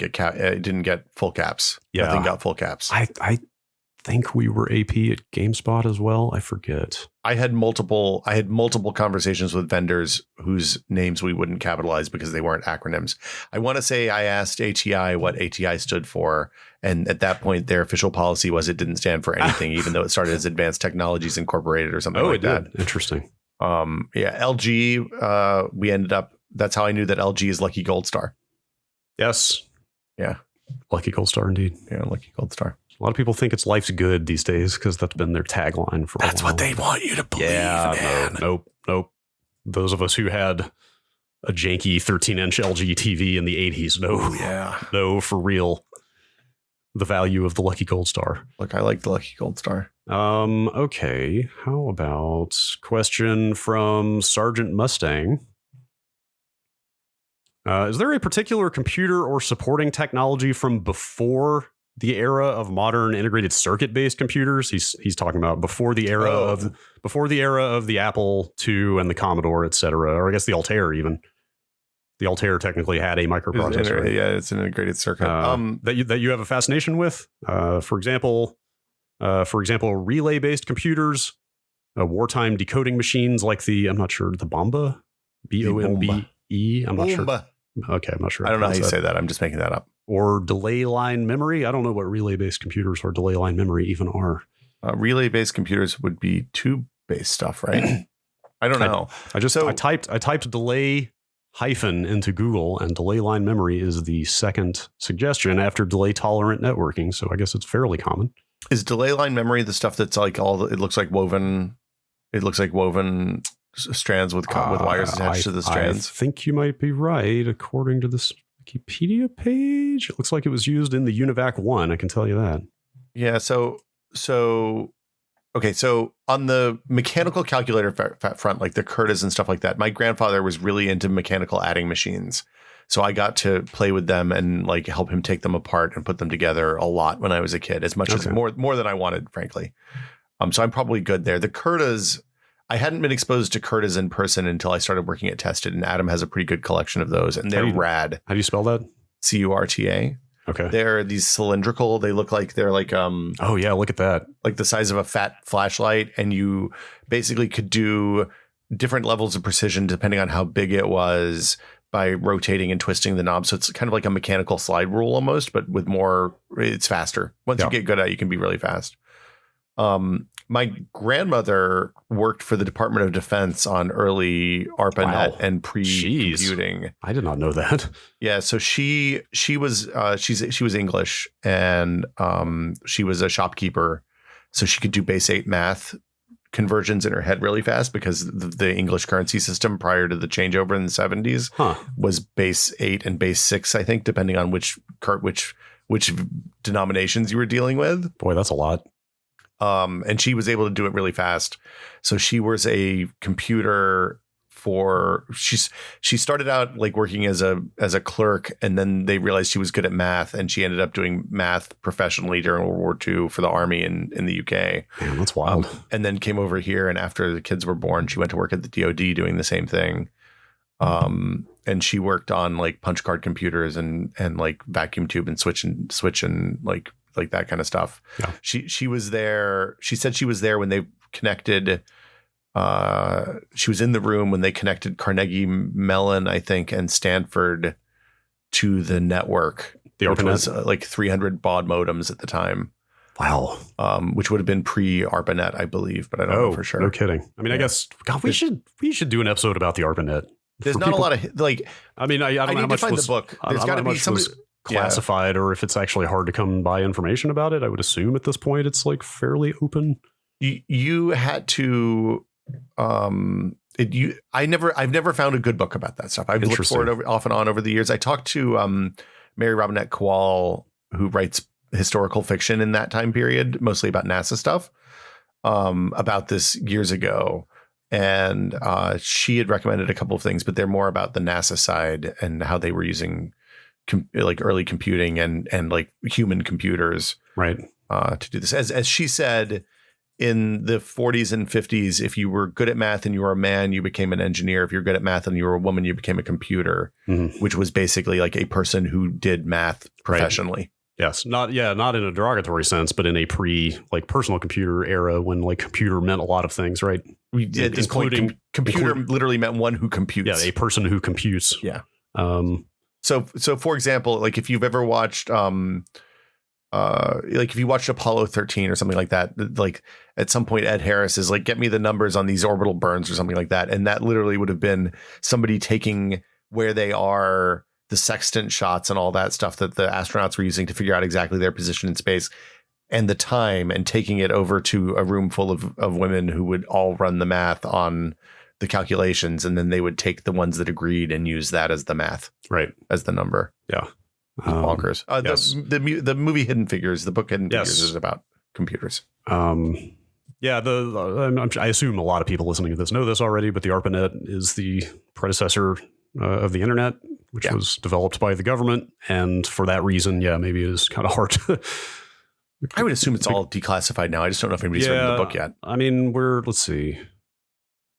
get full caps. Yeah. Nothing got full caps. I think we were AP at GameSpot as well. I forget. I had multiple conversations with vendors whose names we wouldn't capitalize because they weren't acronyms. I want to say I asked ATI what ATI stood for, and at that point their official policy was it didn't stand for anything, even though it started as Advanced Technologies Incorporated or something like that. Interesting. LG, we ended up, that's how I knew that LG is Lucky Gold Star. Yes. Yeah. Lucky Gold Star indeed. Yeah, Lucky Gold Star. A lot of people think it's life's good these days because that's been their tagline for a while. That's what they want you to believe. Yeah, man. Nope. Those of us who had a janky 13-inch LG TV in the 80s, no, for real. The value of the Lucky Gold Star. Look, I like the Lucky Gold Star. Okay. How about question from Sergeant Mustang? Is there a particular computer or supporting technology from before the era of modern integrated circuit-based computers? He's talking about before the era of the Apple II and the Commodore, etc., or I guess the Altair even. The Altair technically had a microprocessor. It's an integrated circuit. That you have a fascination with. For example, relay-based computers, wartime decoding machines like the Bomba, BOMBE. I'm not sure. Okay, I'm not sure. I don't know how you say that. I'm just making that up. Or delay line memory. I don't know what relay-based computers or delay line memory even are. Relay-based computers would be tube-based stuff, right? I don't know. I typed delay hyphen into Google, and delay line memory is the second suggestion after delay tolerant networking. So I guess it's fairly common. Is delay line memory the stuff that's like it looks like woven strands with wires attached to the strands. I think you might be right. According to this Wikipedia page, it looks like it was used in the UNIVAC 1. I can tell you that. Yeah. So on the mechanical calculator front, like the Curtis and stuff like that, my grandfather was really into mechanical adding machines. So I got to play with them and like help him take them apart and put them together a lot when I was a kid, as much as more than I wanted, frankly. So I'm probably good there. The Curtas, I hadn't been exposed to Curtas in person until I started working at Tested, and Adam has a pretty good collection of those, and they're rad. How do you spell that? CURTA. Okay. They're these cylindrical. They look like they're like oh yeah, look at that. Like the size of a fat flashlight, and you basically could do different levels of precision depending on how big it was by rotating and twisting the knob. So it's kind of like a mechanical slide rule almost, but with more, it's faster. Once you get good at it, you can be really fast. My grandmother worked for the Department of Defense on early ARPANET and pre-computing. I did not know that. Yeah, so she was English, and she was a shopkeeper, so she could do base 8 math conversions in her head really fast because the English currency system prior to the changeover in the 70s was base 8 and base 6, I think, depending on which denominations you were dealing with. Boy, that's a lot. And she was able to do it really fast. So she was a computer she started out like working as a clerk, and then they realized she was good at math, and she ended up doing math professionally during World War II for the army in the UK. Man, that's wild. And then came over here, and after the kids were born, she went to work at the DoD doing the same thing. And she worked on like punch card computers and like vacuum tube and switch and like that kind of stuff. Yeah. She was there. She said she was there when they connected. She was in the room when they connected Carnegie Mellon, I think, and Stanford to the network. The ARPANET was like 300 baud modems at the time. Wow. Which would have been pre-ARPANET, I believe, but I don't know for sure. No kidding. I mean, I guess we should do an episode about the ARPANET. There's not a lot of like. I mean, I don't know how much find the book. There's got to be some classified, or if it's actually hard to come by information about it. I would assume at this point it's like fairly open. You had to. I've never found a good book about that stuff. I've looked for it off and on over the years. I talked to Mary Robinette Kowal, who writes historical fiction in that time period, mostly about NASA stuff, about this years ago. And she had recommended a couple of things, but they're more about the NASA side and how they were using like early computing and like human computers, right, to do this. As she said, in the 40s and 50s, if you were good at math and you were a man, you became an engineer. If you're good at math and you were a woman, you became a computer, which was basically like a person who did math professionally. Right. Yes. Not in a derogatory sense, but in a personal computer era when like computer meant a lot of things, right? At this point, computer literally meant one who computes. Yeah, a person who computes. Yeah. So for example, like if you've ever watched like if you watched Apollo 13 or something like that, like at some point Ed Harris is like, get me the numbers on these orbital burns or something like that. And that literally would have been somebody taking where they are, the sextant shots and all that stuff that the astronauts were using to figure out exactly their position in space and the time, and taking it over to a room full of women who would all run the math on the calculations. And then they would take the ones that agreed and use that as the math, right, as the number. Yeah. Bonkers. Yes. The movie Hidden Figures, the book Hidden Figures is about computers. Yeah, I assume a lot of people listening to this know this already, but the ARPANET is the predecessor of the internet, which was developed by the government. And for that reason, maybe it is kind of hard to... I would assume it's all declassified now. I just don't know if anybody's written the book yet. I mean, let's see.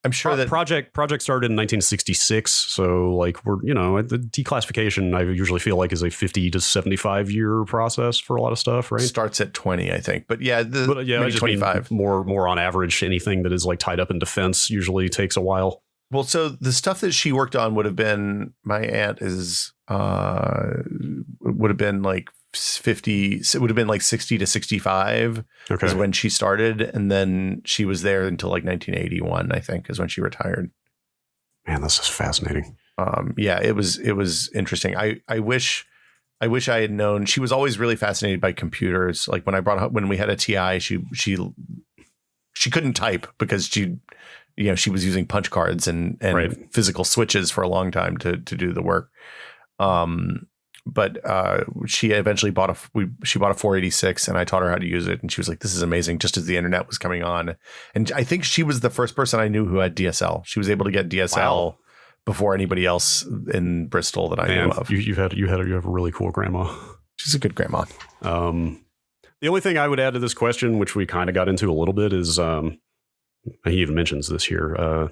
I'm sure that project started in 1966. So like the declassification, I usually feel like is a 50 to 75 year process for a lot of stuff, right? Starts at 20, I think. But maybe 25. More on average, anything that is like tied up in defense usually takes a while. Well, so the stuff that she worked on would have been, my aunt would have been like 50, it would have been like 60 to 65 is when she started. And then she was there until like 1981, I think, is when she retired. Man, this is fascinating. It was interesting. I wish I had known. She was always really fascinated by computers. Like when we had a TI, she couldn't type because she was using punch cards and physical switches for a long time to do the work. But she eventually bought a 486, and I taught her how to use it, and she was like, "This is amazing!" Just as the internet was coming on, and I think she was the first person I knew who had DSL. She was able to get DSL before anybody else in Bristol that I knew of. You have a really cool grandma. She's a good grandma. The only thing I would add to this question, which we kind of got into a little bit, is he even mentions this here.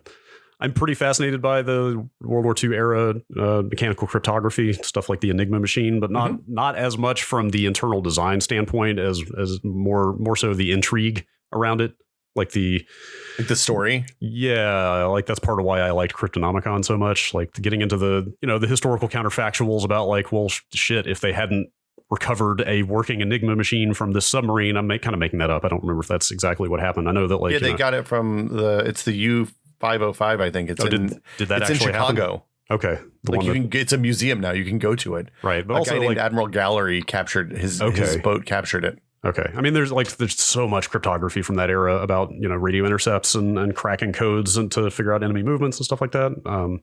I'm pretty fascinated by the World War II era mechanical cryptography, stuff like the Enigma machine, but not as much from the internal design standpoint as more so the intrigue around it, like the story. Yeah, like that's part of why I liked Cryptonomicon so much. Like getting into the the historical counterfactuals about like, well, shit, if they hadn't recovered a working Enigma machine from this submarine, I'm kind of making that up. I don't remember if that's exactly what happened. I know that like they got it from it's the U505, I think. It's did that it's actually in Chicago. Happen? Okay, it's a museum now. You can go to it. Right, but a also guy named Admiral Gallery captured his boat captured it. Okay, I mean, there's so much cryptography from that era about radio intercepts and cracking codes and to figure out enemy movements and stuff like that.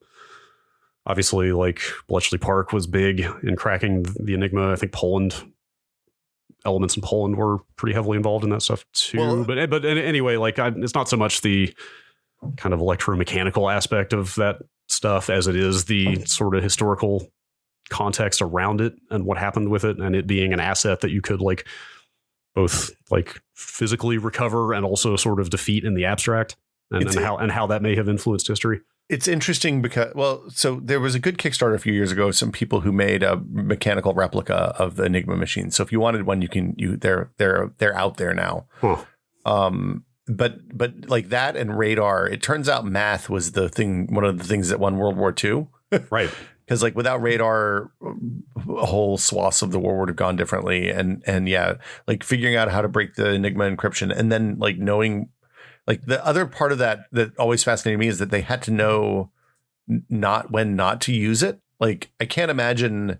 Obviously, like Bletchley Park was big in cracking the Enigma. I think elements in Poland were pretty heavily involved in that stuff too. Well, but anyway, like it's not so much the kind of electromechanical aspect of that stuff as it is the sort of historical context around it and what happened with it, and it being an asset that you could like both like physically recover and also sort of defeat in the abstract, and how that may have influenced history. It's interesting because, so there was a good Kickstarter a few years ago. Some people who made a mechanical replica of the Enigma machine. So if you wanted one, they're out there now. Huh. But like that and radar, it turns out math was one of the things that won World War II. Right. Because like without radar, whole swaths of the war would have gone differently. And yeah, like figuring out how to break the Enigma encryption, and then like knowing, like the other part of that always fascinated me is that they had to know when not to use it. Like I can't imagine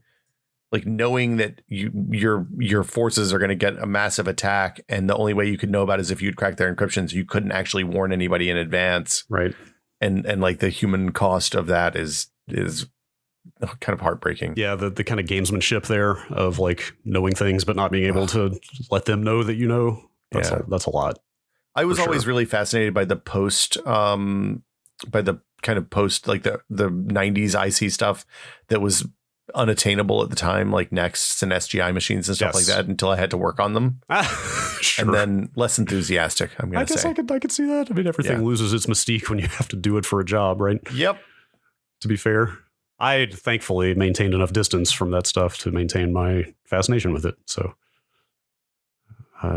like knowing that your forces are going to get a massive attack, and the only way you could know about it is if you'd crack their encryption, so you couldn't actually warn anybody in advance. Right. And like the human cost of that is kind of heartbreaking. Yeah, the kind of gamesmanship there of like knowing things but not being able to let them know that that's a lot. I was always really fascinated by the post like the 90s IC stuff that was unattainable at the time, like Nexts and SGI machines and stuff like that, until I had to work on them. Sure. And then less enthusiastic, I'm going to say. I could see that. I mean, everything loses its mystique when you have to do it for a job, right? Yep. To be fair, I thankfully maintained enough distance from that stuff to maintain my fascination with it. So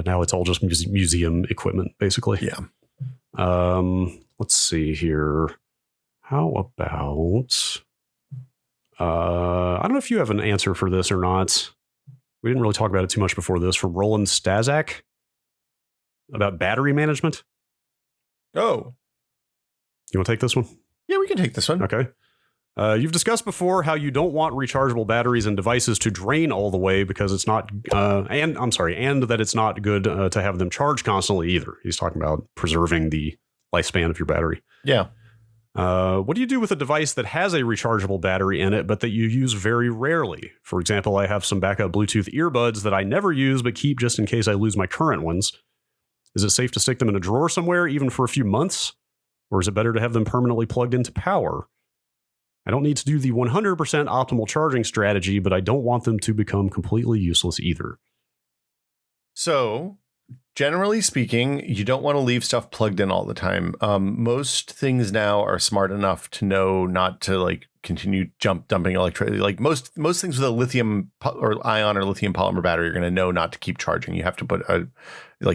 now it's all just museum equipment, basically. Yeah. Let's see here. How about... I don't know if you have an answer for this or not. We didn't really talk about it too much before this. From Roland Stazak about battery management. Oh. You want to take this one? Yeah, we can take this one. Okay. You've discussed before how you don't want rechargeable batteries and devices to drain all the way because it's not, and that it's not good to have them charged constantly either. He's talking about preserving the lifespan of your battery. Yeah. What do you do with a device that has a rechargeable battery in it, but that you use very rarely? For example, I have some backup Bluetooth earbuds that I never use, but keep just in case I lose my current ones. Is it safe to stick them in a drawer somewhere, even for a few months? Or is it better to have them permanently plugged into power? I don't need to do the 100% optimal charging strategy, but I don't want them to become completely useless either. So, generally speaking, you don't want to leave stuff plugged in all the time. Most things now are smart enough to know not to like continue dumping electricity. Like most things with a lithium or ion or lithium polymer battery, you're going to know not to keep charging. You have to put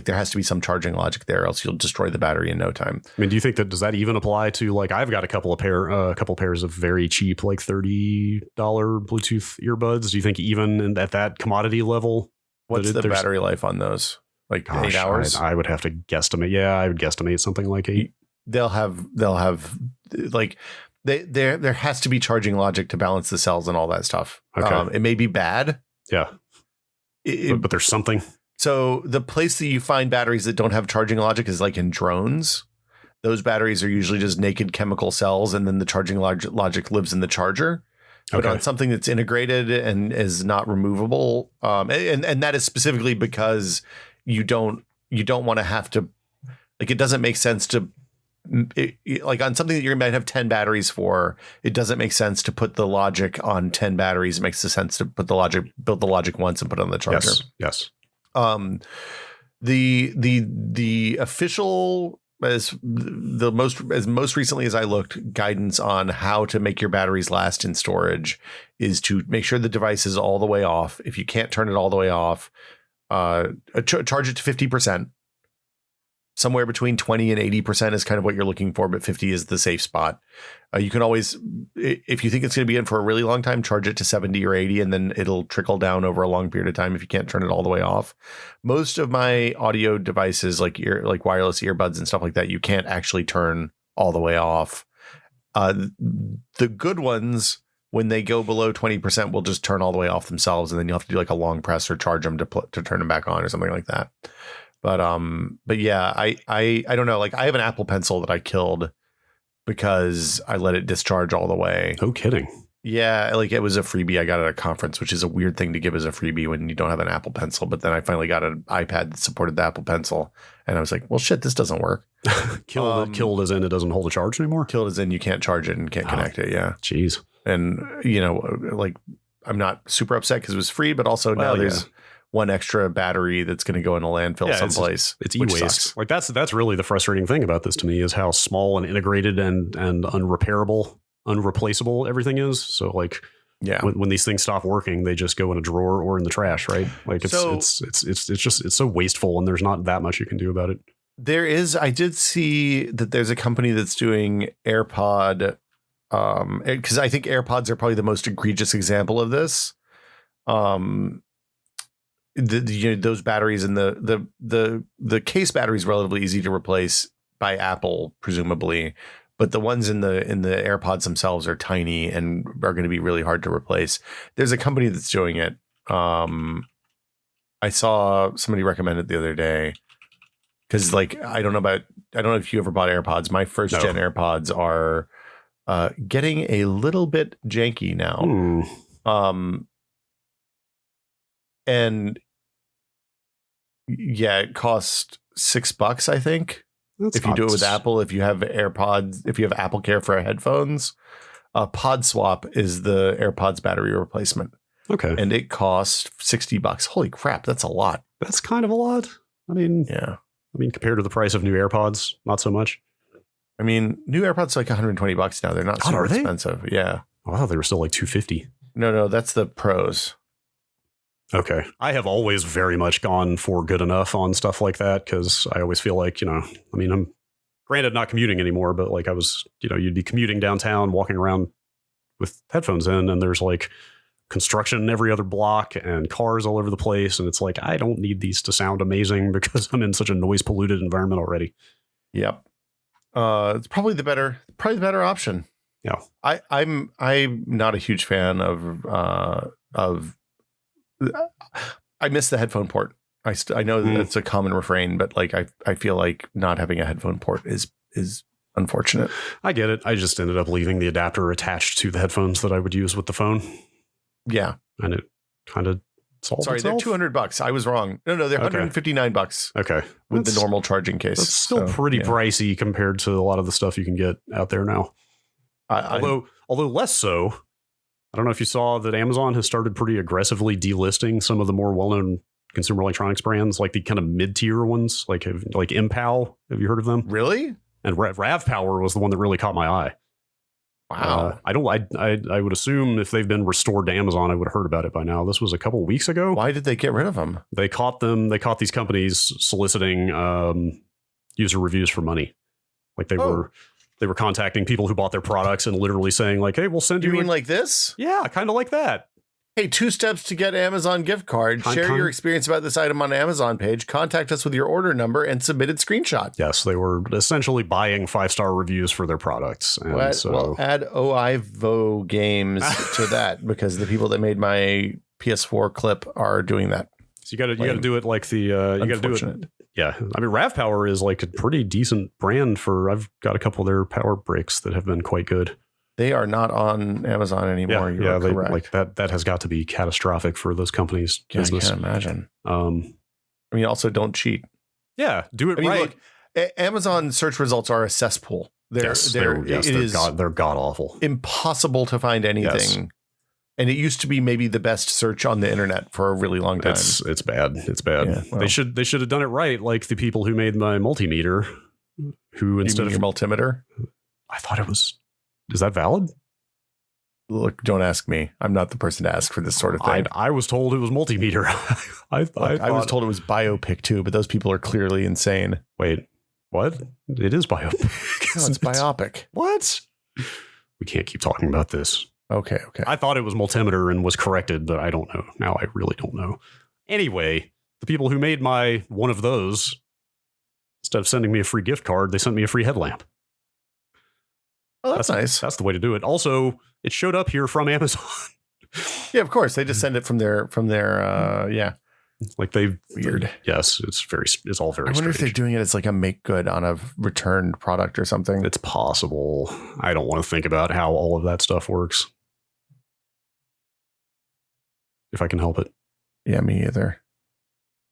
there has to be some charging logic there, else you'll destroy the battery in no time. I mean, do you think does that even apply to, like, I've got a couple pairs of very cheap, like $30 Bluetooth earbuds. Do you think even at that commodity level, what's the battery life on those? Like 8 hours? I would have to guesstimate. Yeah, I would guesstimate something like 8. They'll have like there has to be charging logic to balance the cells and all that stuff. Okay. It may be bad. Yeah. But there's something. So the place that you find batteries that don't have charging logic is like in drones. those batteries are usually just naked chemical cells, and then the charging logic lives in the charger. But on something that's integrated and is not removable, and that is specifically because you don't want to have to, like, it doesn't make sense to, like, on something that you might have 10 batteries for, it doesn't make sense to put the logic on 10 batteries. It makes the sense to put the logic, build the logic once and put it on the charger. Yes. The official, as most recently as I looked, guidance on how to make your batteries last in storage is to make sure the device is all the way off. If you can't turn it all the way off, charge it to 50%. Somewhere between 20 and 80% is kind of what you're looking for, but 50 is the safe spot. You can always, if you think it's going to be in for a really long time, charge it to 70 or 80, and then it'll trickle down over a long period of time if you can't turn it all the way off. Most of my audio devices, like wireless earbuds and stuff like that, you can't actually turn all the way off. The good ones, when they go below 20%, will just turn all the way off themselves, and then you'll have to do like a long press or charge them to turn them back on or something like that. But yeah, I don't know. Like, I have an Apple Pencil that I killed because I let it discharge all the way. No kidding. Yeah, like, it was a freebie I got at a conference, which is a weird thing to give as a freebie when you don't have an Apple Pencil. But then I finally got an iPad that supported the Apple Pencil, and I was like, well, shit, this doesn't work. Killed as in it doesn't hold a charge anymore? Killed as in you can't charge it and can't connect it, yeah. Jeez. And, you know, like, I'm not super upset because it was free, but also now there's one extra battery that's going to go in a landfill someplace. It's e-waste. Like, that's really the frustrating thing about this to me, is how small and integrated and unreplaceable everything is. So, like, when these things stop working, they just go in a drawer or in the trash, right? Like, it's so wasteful, and there's not that much you can do about it. I did see that there's a company that's doing AirPod, because I think AirPods are probably the most egregious example of this. Those batteries and the case battery is relatively easy to replace by Apple, presumably, but the ones in the AirPods themselves are tiny and are going to be really hard to replace. There's a company that's doing it. I saw somebody recommend it the other day because, like, I don't know if you ever bought AirPods. My first gen AirPods are getting a little bit janky now. And yeah, it cost $6, I think. If you do it with Apple, if you have AirPods, if you have Apple Care for headphones, Pod Swap is the AirPods battery replacement. Okay. And it costs $60. Holy crap, that's a lot. That's kind of a lot. I mean, compared to the price of new AirPods, not so much. I mean, new AirPods are like $120 now. They're not super expensive. Yeah. Oh, I thought they were still like $250. No, that's the pros. Okay. I have always very much gone for good enough on stuff like that, because I always feel like, I mean, I'm granted not commuting anymore, but like I was, you'd be commuting downtown, walking around with headphones in, and there's like construction every other block and cars all over the place. And it's like, I don't need these to sound amazing because I'm in such a noise polluted environment already. Yep. It's probably the better option. Yeah. I'm not a huge fan of I miss the headphone port. I know that it's a common refrain, but like I feel like not having a headphone port is unfortunate. I get it. I just ended up leaving the adapter attached to the headphones that I would use with the phone. Yeah, and it kind of solved Sorry, itself. They're $200. I was wrong. No, they're $159. Okay, with the normal charging case. That's still pretty pricey compared to a lot of the stuff you can get out there now. Although less so. I don't know if you saw that Amazon has started pretty aggressively delisting some of the more well-known consumer electronics brands, like the kind of mid-tier ones, like Impal. Have you heard of them? Really? And Rav Power was the one that really caught my eye. Wow. I would assume if they've been restored to Amazon, I would have heard about it by now. This was a couple of weeks ago. Why did they get rid of them? They caught these companies soliciting user reviews for money. Like they were contacting people who bought their products and literally saying like, hey, we'll send you. You mean like this? Yeah, kind of like that. Hey, 2 steps to get Amazon gift card. Share your experience about this item on Amazon page. Contact us with your order number and submitted screenshot. Yes, they were essentially buying 5-star reviews for their products. And we'll add OIVO games to that because the people that made my PS4 clip are doing that. So you got to do it like the you got to do it. Yeah, I mean, Rav Power is like a pretty decent brand for. I've got a couple of their power bricks that have been quite good. They are not on Amazon anymore. Yeah, correct. Like that has got to be catastrophic for those companies' business. I can't imagine. I mean, also don't cheat. Yeah, do it right. Look, Amazon search results are a cesspool. They're god awful. Impossible to find anything. Yes. And it used to be maybe the best search on the internet for a really long time. It's bad. It's bad. Yeah, well, they should have done it right, like the people who made my multimeter. Who instead of your multimeter, I thought it was. Is that valid? Look, don't ask me. I'm not the person to ask for this sort of thing. I was told it was multimeter. I was told it was Biopic too, but those people are clearly insane. Wait, what? It is Biopic. No, it's Biopic. What? We can't keep talking about this. Okay. I thought it was multimeter and was corrected, but I don't know. Now I really don't know. Anyway, the people who made my one of those, instead of sending me a free gift card, they sent me a free headlamp. Oh, that's nice. That's the way to do it. Also, it showed up here from Amazon. Yeah, of course. They just send it from their yeah. Like weird. Yes, it's all very I wonder strange. if they're doing it as like a make good on a returned product or something. It's possible. I don't want to think about how all of that stuff works. If I can help it. Yeah, me either.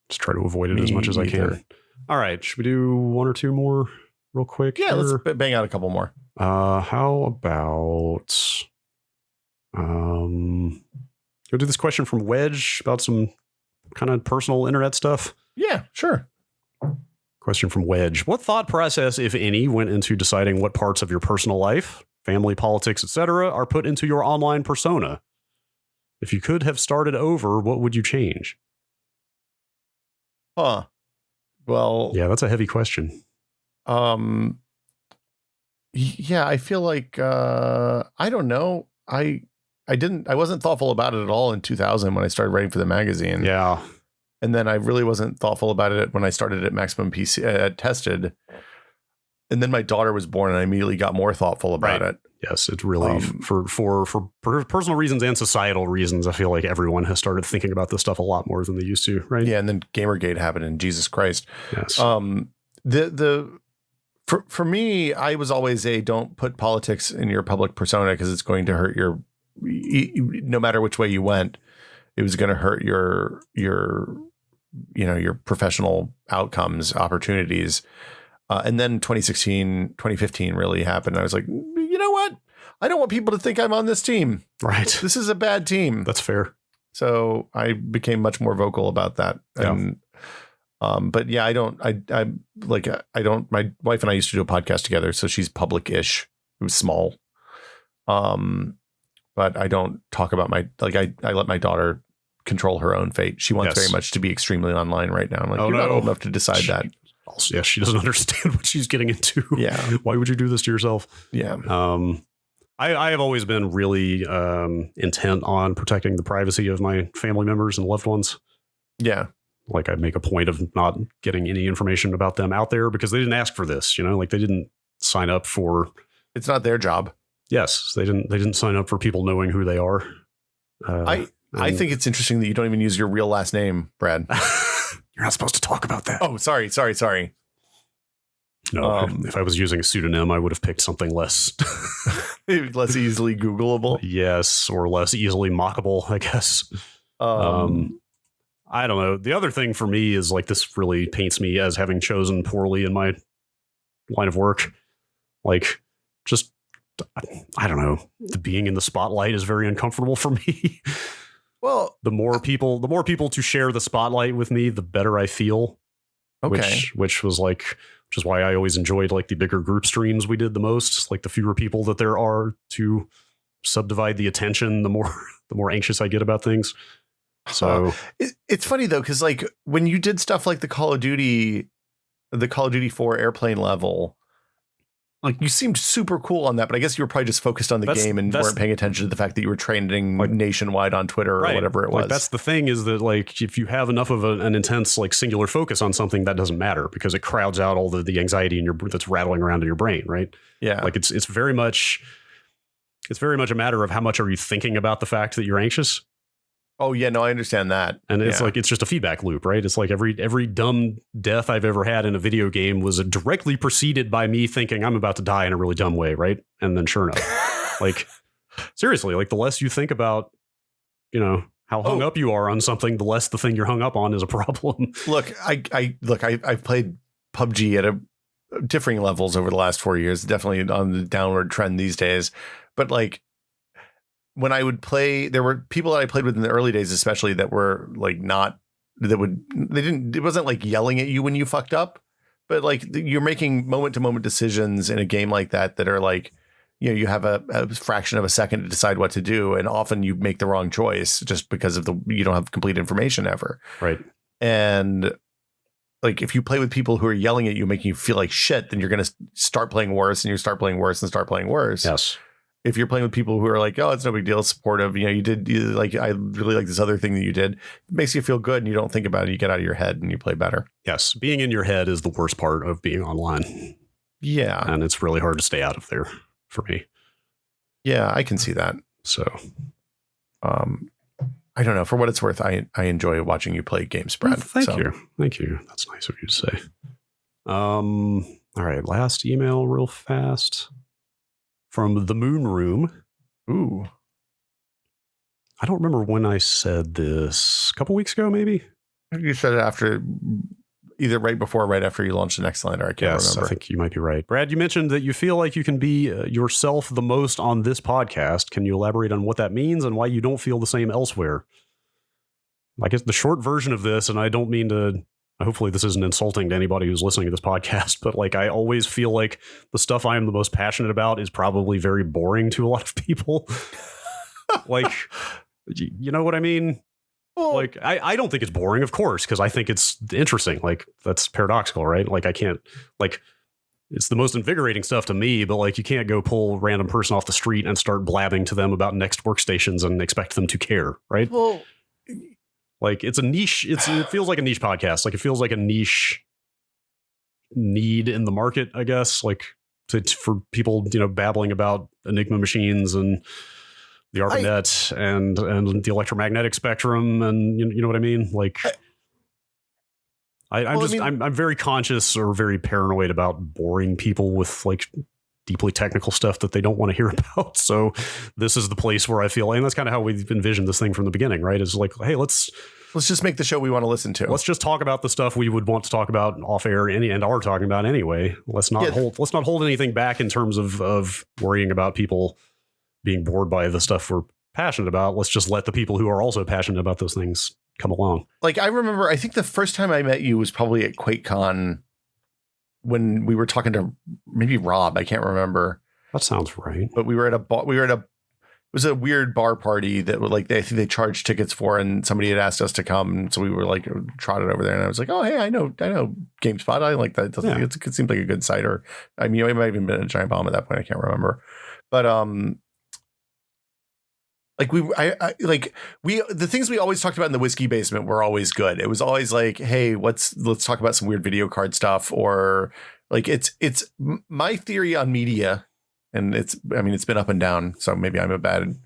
Just try to avoid it as much as I can. All right. Should we do one or two more real quick? Yeah, let's bang out a couple more. How about go do this question from Wedge about some kind of personal internet stuff? Yeah, sure. Question from Wedge. What thought process, if any, went into deciding what parts of your personal life, family, politics, etc., are put into your online persona? If you could have started over, what would you change? Huh. Well, yeah, that's a heavy question. Yeah, I feel like I don't know. I wasn't thoughtful about it at all in 2000 when I started writing for the magazine. Yeah. And then I really wasn't thoughtful about it when I started at Maximum PC at Tested. And then my daughter was born and I immediately got more thoughtful about it. Yes, it's really for personal reasons and societal reasons. I feel like everyone has started thinking about this stuff a lot more than they used to, right? Yeah, and then Gamergate happened, and Jesus Christ. Yes. For me, I was always don't put politics in your public persona because it's going to hurt your. No matter which way you went, it was going to hurt your professional outcomes, opportunities. And then 2015 really happened. I was like, you know what? I don't want people to think I'm on this team. Right. This is a bad team. That's fair. So I became much more vocal about that. And, but yeah, my wife and I used to do a podcast together. So she's public-ish. It was small. But I don't talk about I let my daughter control her own fate. She wants very much to be extremely online right now. I'm like, you're not old enough to decide that. Also, yeah, she doesn't understand what she's getting into. Yeah. Why would you do this to yourself? Yeah. I have always been really intent on protecting the privacy of my family members and loved ones. Yeah. Like I make a point of not getting any information about them out there because they didn't ask for this, like they didn't sign up for. It's not their job. Yes. They didn't sign up for people knowing who they are. I think it's interesting that you don't even use your real last name, Brad. You're not supposed to talk about that. Oh, sorry. No, if I was using a pseudonym, I would have picked something less easily Googleable. Yes, or less easily mockable, I guess. I don't know. The other thing for me is like this really paints me as having chosen poorly in my line of work. Like, just I don't know. The being in the spotlight is very uncomfortable for me. Well, the more people to share the spotlight with me, the better I feel. Okay. Which is why I always enjoyed like the bigger group streams we did the most. Like the fewer people that there are to subdivide the attention, the more anxious I get about things. So it's funny though, because like when you did stuff like the Call of Duty 4 airplane level, like you seemed super cool on that, but I guess you were probably just focused on the game and weren't paying attention to the fact that you were trending nationwide on Twitter or whatever it was. Like that's the thing is that like if you have enough of an intense like singular focus on something, that doesn't matter because it crowds out all the anxiety in your that's rattling around in your brain, right? Yeah, like it's very much a matter of how much are you thinking about the fact that you're anxious. Oh yeah, no, I understand that. And it's like, it's just a feedback loop, right? It's like every dumb death I've ever had in a video game was directly preceded by me thinking I'm about to die in a really dumb way, right? And then sure enough, like seriously, like the less you think about, how hung up you are on something, the less the thing you're hung up on is a problem. Look, I've played PUBG at differing levels over the last 4 years, definitely on the downward trend these days. But like when I would play, there were people that I played with in the early days, especially that were like it wasn't like yelling at you when you fucked up, but like you're making moment to moment decisions in a game like that are like, you have a fraction of a second to decide what to do. And often you make the wrong choice just because you don't have complete information ever. Right. And like, if you play with people who are yelling at you, making you feel like shit, then you're going to start playing worse and you start playing worse and start playing worse. Yes. If you're playing with people who are like, oh, it's no big deal, supportive, I really like this other thing that you did, it makes you feel good and you don't think about it. You get out of your head and you play better. Yes. Being in your head is the worst part of being online. Yeah. And it's really hard to stay out of there for me. Yeah, I can see that. So, I don't know. For what it's worth, I enjoy watching you play games, Brad. Thank you. That's nice of you to say. All right. Last email real fast. From the Moon Room. Ooh. I don't remember when I said this. A couple weeks ago, maybe? You said it after, either right before or right after you launched the next line. I can't remember. I think you might be right. Brad, you mentioned that you feel like you can be yourself the most on this podcast. Can you elaborate on what that means and why you don't feel the same elsewhere? I guess the short version of this, and I don't mean to... Hopefully this isn't insulting to anybody who's listening to this podcast, but like I always feel like the stuff I am the most passionate about is probably very boring to a lot of people. Like, you know what I mean? Well, like, I don't think it's boring, of course, because I think it's interesting. Like, that's paradoxical, right? Like, I can't, like, it's the most invigorating stuff to me, but like, you can't go pull a random person off the street and start blabbing to them about next workstations and expect them to care, right? Well, like, it's a niche. It feels like a niche podcast. Like, it feels like a niche need in the market, I guess. Like, for people, babbling about Enigma machines and the ARPANET and the electromagnetic spectrum, and you know what I mean. Like, I'm very conscious or very paranoid about boring people with like deeply technical stuff that they don't want to hear about. So this is the place where I feel, and that's kind of how we've envisioned this thing from the beginning, right? Is like, hey, let's just make the show we want to listen to. Let's just talk about the stuff we would want to talk about off air and are talking about anyway. Let's not hold anything back in terms of worrying about people being bored by the stuff we're passionate about. Let's just let the people who are also passionate about those things come along. Like, I remember, I think the first time I met you was probably at QuakeCon, when we were talking to maybe Rob, I can't remember. That sounds right. But it was a weird bar party that I think they charged tickets for, and somebody had asked us to come. So we were like trotted over there, and I was like, oh, hey, I know GameSpot. I like that. Yeah. It seems like a good site. Or, I mean, it might have even been a Giant Bomb at that point. I can't remember. But, the things we always talked about in the whiskey basement were always good. It was always like, hey, let's talk about some weird video card stuff, or like it's my theory on media, and it's been up and down. So maybe I'm bad at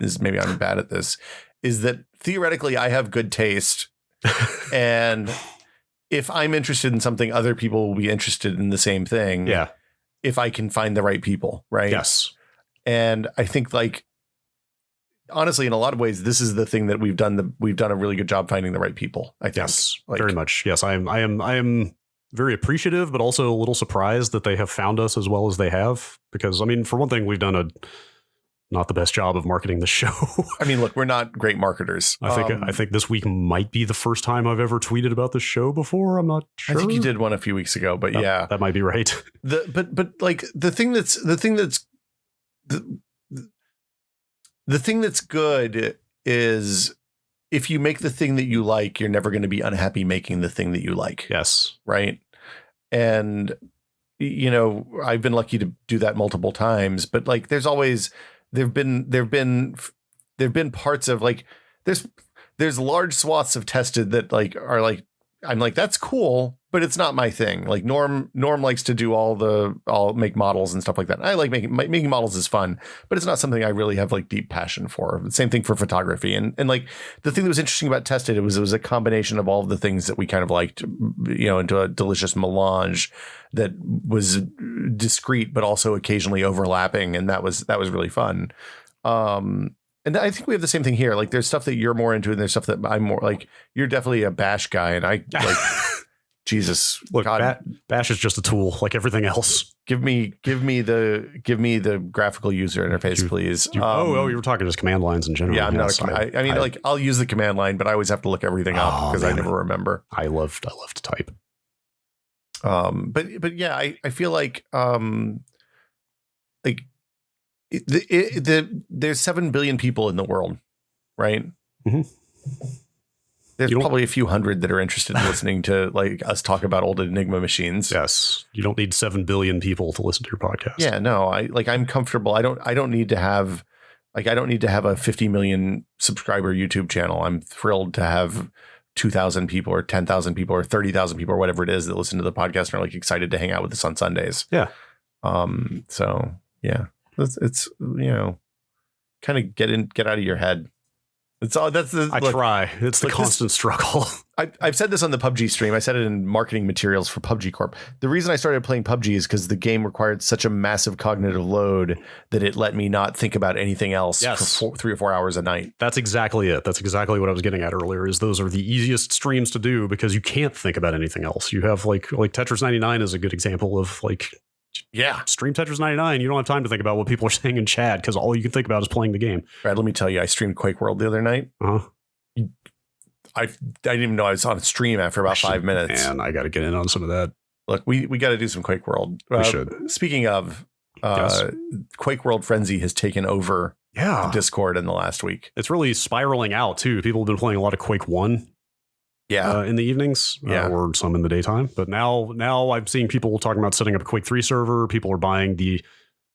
this, is that theoretically I have good taste, and if I'm interested in something, other people will be interested in the same thing. Yeah. If I can find the right people. Right. Yes. And I think, like, honestly, in a lot of ways, this is the thing that we've done a really good job finding the right people. I think. Yes, very much. Yes, I am very appreciative, but also a little surprised that they have found us as well as they have. Because, I mean, for one thing, we've done not the best job of marketing the show. I mean, look, we're not great marketers. I think this week might be the first time I've ever tweeted about the show before. I'm not sure. I think you did one a few weeks ago, but yeah, that might be right. The thing that's good is, if you make the thing that you like, you're never going to be unhappy making the thing that you like. Yes. Right. And, I've been lucky to do that multiple times, but like, there've been parts of, like, there's large swaths of Tested that like are like I'm like, that's cool, but it's not my thing. Like Norm likes to do all make models and stuff like that. I like making models is fun, but it's not something I really have like deep passion for. Same thing for photography. And like the thing that was interesting about Tested, it was a combination of all of the things that we kind of liked, into a delicious melange that was discrete, but also occasionally overlapping. And that was really fun. And I think we have the same thing here. Like there's stuff that you're more into and there's stuff that I'm more like, you're definitely a Bash guy. And I like, Jesus, look, God. Bash is just a tool like everything else. Give me the graphical user interface, please. You were talking just command lines in general. Yeah, I'm not. I mean, like I'll use the command line, but I always have to look everything up because I never remember. I love to type. But yeah, I feel like there's 7 billion people in the world, right? Mm-hmm. There's probably a few hundred that are interested in listening to like us talk about old Enigma machines. Yes, you don't need 7 billion people to listen to your podcast. Yeah, no, I'm comfortable. I don't need to have a 50 million subscriber YouTube channel. I'm thrilled to have 2,000 people or 10,000 people or 30,000 people or whatever it is that listen to the podcast and are like excited to hang out with us on Sundays. Yeah. So yeah. It's kind of get out of your head. It's all try. It's the constant struggle. I've said this on the PUBG stream. I said it in marketing materials for PUBG Corp. The reason I started playing PUBG is because the game required such a massive cognitive load that it let me not think about anything else for 3 or 4 hours a night. That's exactly it. That's exactly what I was getting at earlier. Is those are the easiest streams to do because you can't think about anything else. You have like Tetris 99 is a good example of like. Yeah. Stream Tetris 99. You don't have time to think about what people are saying in chat because all you can think about is playing the game. Brad, let me tell you, I streamed Quake World the other night. Uh-huh. I didn't even know I was on a stream after about 5 minutes. Man, I got to get in on some of that. Look, we got to do some Quake World. We should. Speaking of, yes. Quake World Frenzy has taken over the Discord in the last week. It's really spiraling out, too. People have been playing a lot of Quake 1. Yeah, in the evenings, or some in the daytime. But now I'm seeing people talking about setting up a Quake 3 server. People are buying the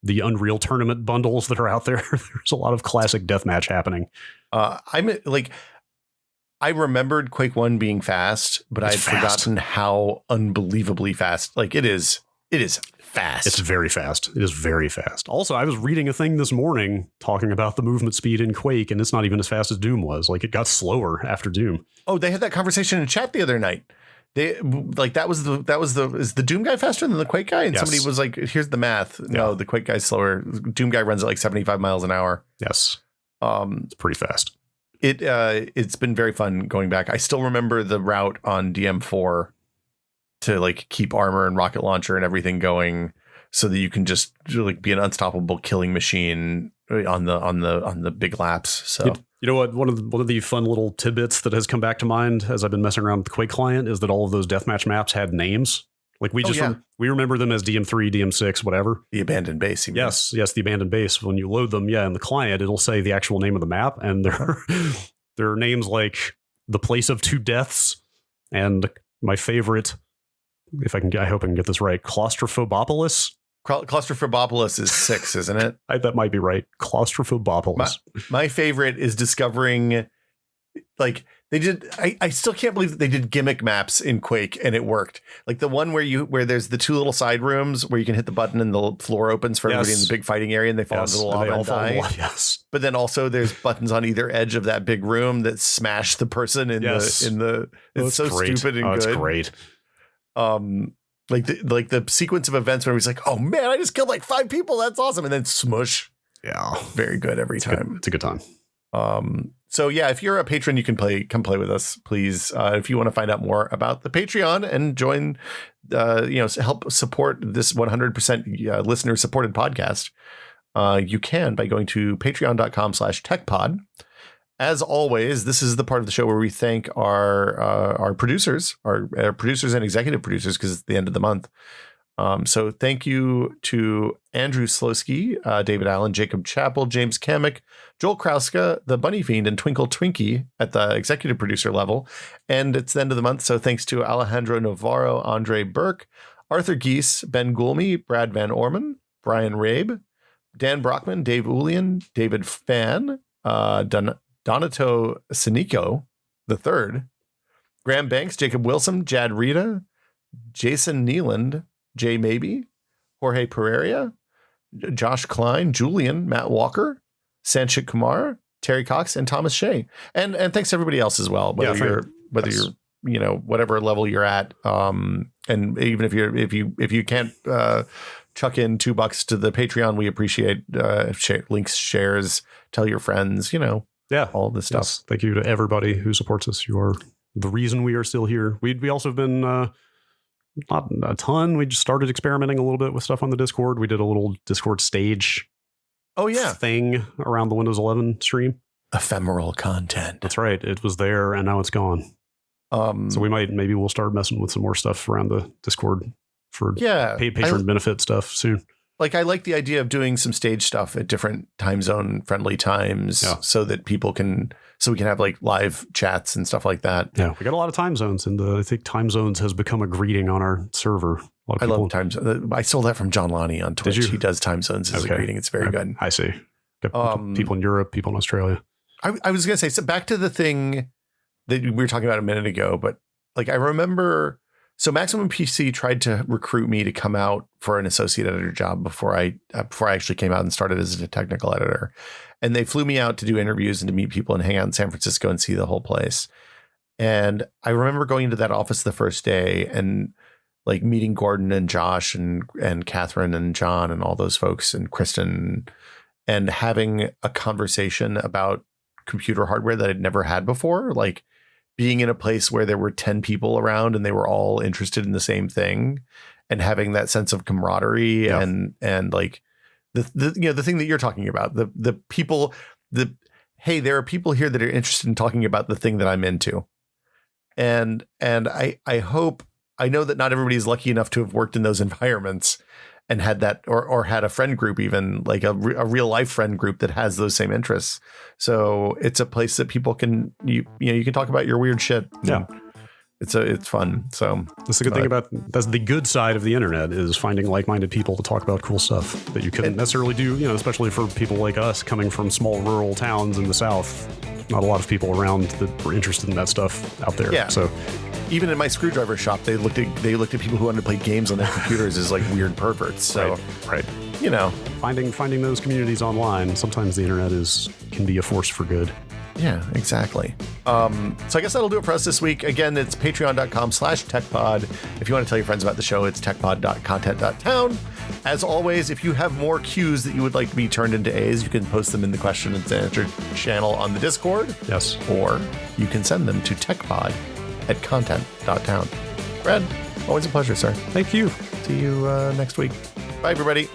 Unreal Tournament bundles that are out there. There's a lot of classic deathmatch happening. I remembered Quake 1 being fast, but I'd forgotten how unbelievably fast. Like it is fast. It's very fast. It is very fast. Also, I was reading a thing this morning talking about the movement speed in Quake, and it's not even as fast as Doom was. Like it got slower after Doom. Oh, they had that conversation in chat the other night. They like is the Doom guy faster than the Quake guy? And somebody was like, here's the math. No, the Quake guy's slower. Doom guy runs at like 75 miles an hour. Yes. It's pretty fast. It's been very fun going back. I still remember the route on DM4 to like keep armor and rocket launcher and everything going so that you can just like be an unstoppable killing machine on the big laps. So you know what? One of the fun little tidbits that has come back to mind as I've been messing around with the Quake client is that all of those deathmatch maps had names. Like we we remember them as DM3, DM6, whatever. The abandoned base. Yes, the abandoned base. When you load them, in the client, it'll say the actual name of the map, and there are names like the Place of Two Deaths, and my favorite, I hope I can get this right, Claustrophobopolis. Claustrophobopolis is 6, isn't it? That might be right. Claustrophobopolis. My favorite is discovering, like, they did. I still can't believe that they did gimmick maps in Quake and it worked. Like the one where there's the 2 little side rooms where you can hit the button and the floor opens for everybody in the big fighting area and they fall into the lava and die. Yes. But then also there's buttons on either edge of that big room that smash the person in the. It's so great. stupid and good. It's great. Like the sequence of events where he's like, oh man, I just killed like 5 people. That's awesome. And then smush. Yeah. Very good every time. It's a good time. So yeah, if you're a patron, you can come play with us, please. If you want to find out more about the Patreon and join, help support this 100% listener supported podcast, you can by going to patreon.com/techpod. As always, this is the part of the show where we thank our producers, our producers and executive producers, because it's the end of the month. So thank you to Andrew Slosky, David Allen, Jacob Chappell, James Kamek, Joel Krauska, the Bunny Fiend, and Twinkle Twinkie at the executive producer level. And it's the end of the month, so thanks to Alejandro Navarro, Andre Burke, Arthur Geese, Ben Goulmy, Brad Van Orman, Brian Rabe, Dan Brockman, Dave Ulian, David Fan, Donato Sinico III, Graham Banks, Jacob Wilson, Jad Rita, Jason Nealand, Jay Maybe, Jorge Pereira, Josh Klein, Julian, Matt Walker, Sanchit Kumar, Terry Cox, and Thomas Shea. And thanks to everybody else as well, whether you're whatever level you're at. And even if you can't chuck in $2 to the Patreon, we appreciate links, shares, tell your friends, all this stuff. Yes. Thank you to everybody who supports us. You are the reason we are still here. We also have been not a ton. We just started experimenting a little bit with stuff on the Discord. We did a little Discord stage thing around the Windows 11 stream. Ephemeral content. That's right. It was there and now it's gone. So maybe we'll start messing with some more stuff around the Discord for paid patron benefit stuff soon. Like, I like the idea of doing some stage stuff at different time zone friendly times so that we can have like live chats and stuff like that. Yeah. We got a lot of time zones, and I think time zones has become a greeting on our server. I love time zones. I stole that from John Lonnie on Twitch. He does time zones as a greeting. It's very good. I see. Got people in Europe, people in Australia. I was going to say, so back to the thing that we were talking about a minute ago, but like I remember, so Maximum PC tried to recruit me to come out for an associate editor job before I actually came out and started as a technical editor. And they flew me out to do interviews and to meet people and hang out in San Francisco and see the whole place. And I remember going into that office the first day and like meeting Gordon and Josh and Catherine and John and all those folks and Kristen, and having a conversation about computer hardware that I'd never had before. Like, being in a place where there were 10 people around and they were all interested in the same thing, and having that sense of camaraderie and like the thing that you're talking about, the people, hey, there are people here that are interested in talking about the thing that I'm into. And I hope, I know that not everybody is lucky enough to have worked in those environments and had that, or had a friend group, even like a real life friend group that has those same interests. So it's a place that people can, you can talk about your weird shit. Yeah. It's fun. So that's the good thing that's the good side of the internet, is finding like-minded people to talk about cool stuff that you couldn't necessarily do, especially for people like us coming from small rural towns in the South. Not a lot of people around that were interested in that stuff out there. Yeah. So even in my screwdriver shop, they looked at people who wanted to play games on their computers as like weird perverts. So right. Finding those communities online, sometimes the internet can be a force for good. Yeah, exactly. So I guess that'll do it for us this week. Again, it's patreon.com/techpod. If you want to tell your friends about the show, it's techpod.content.town. As always, if you have more Qs that you would like to be turned into As, you can post them in the question and answer channel on the Discord. Yes. Or you can send them to techpod@content.town. Brad, always a pleasure, sir. Thank you. See you next week. Bye, everybody.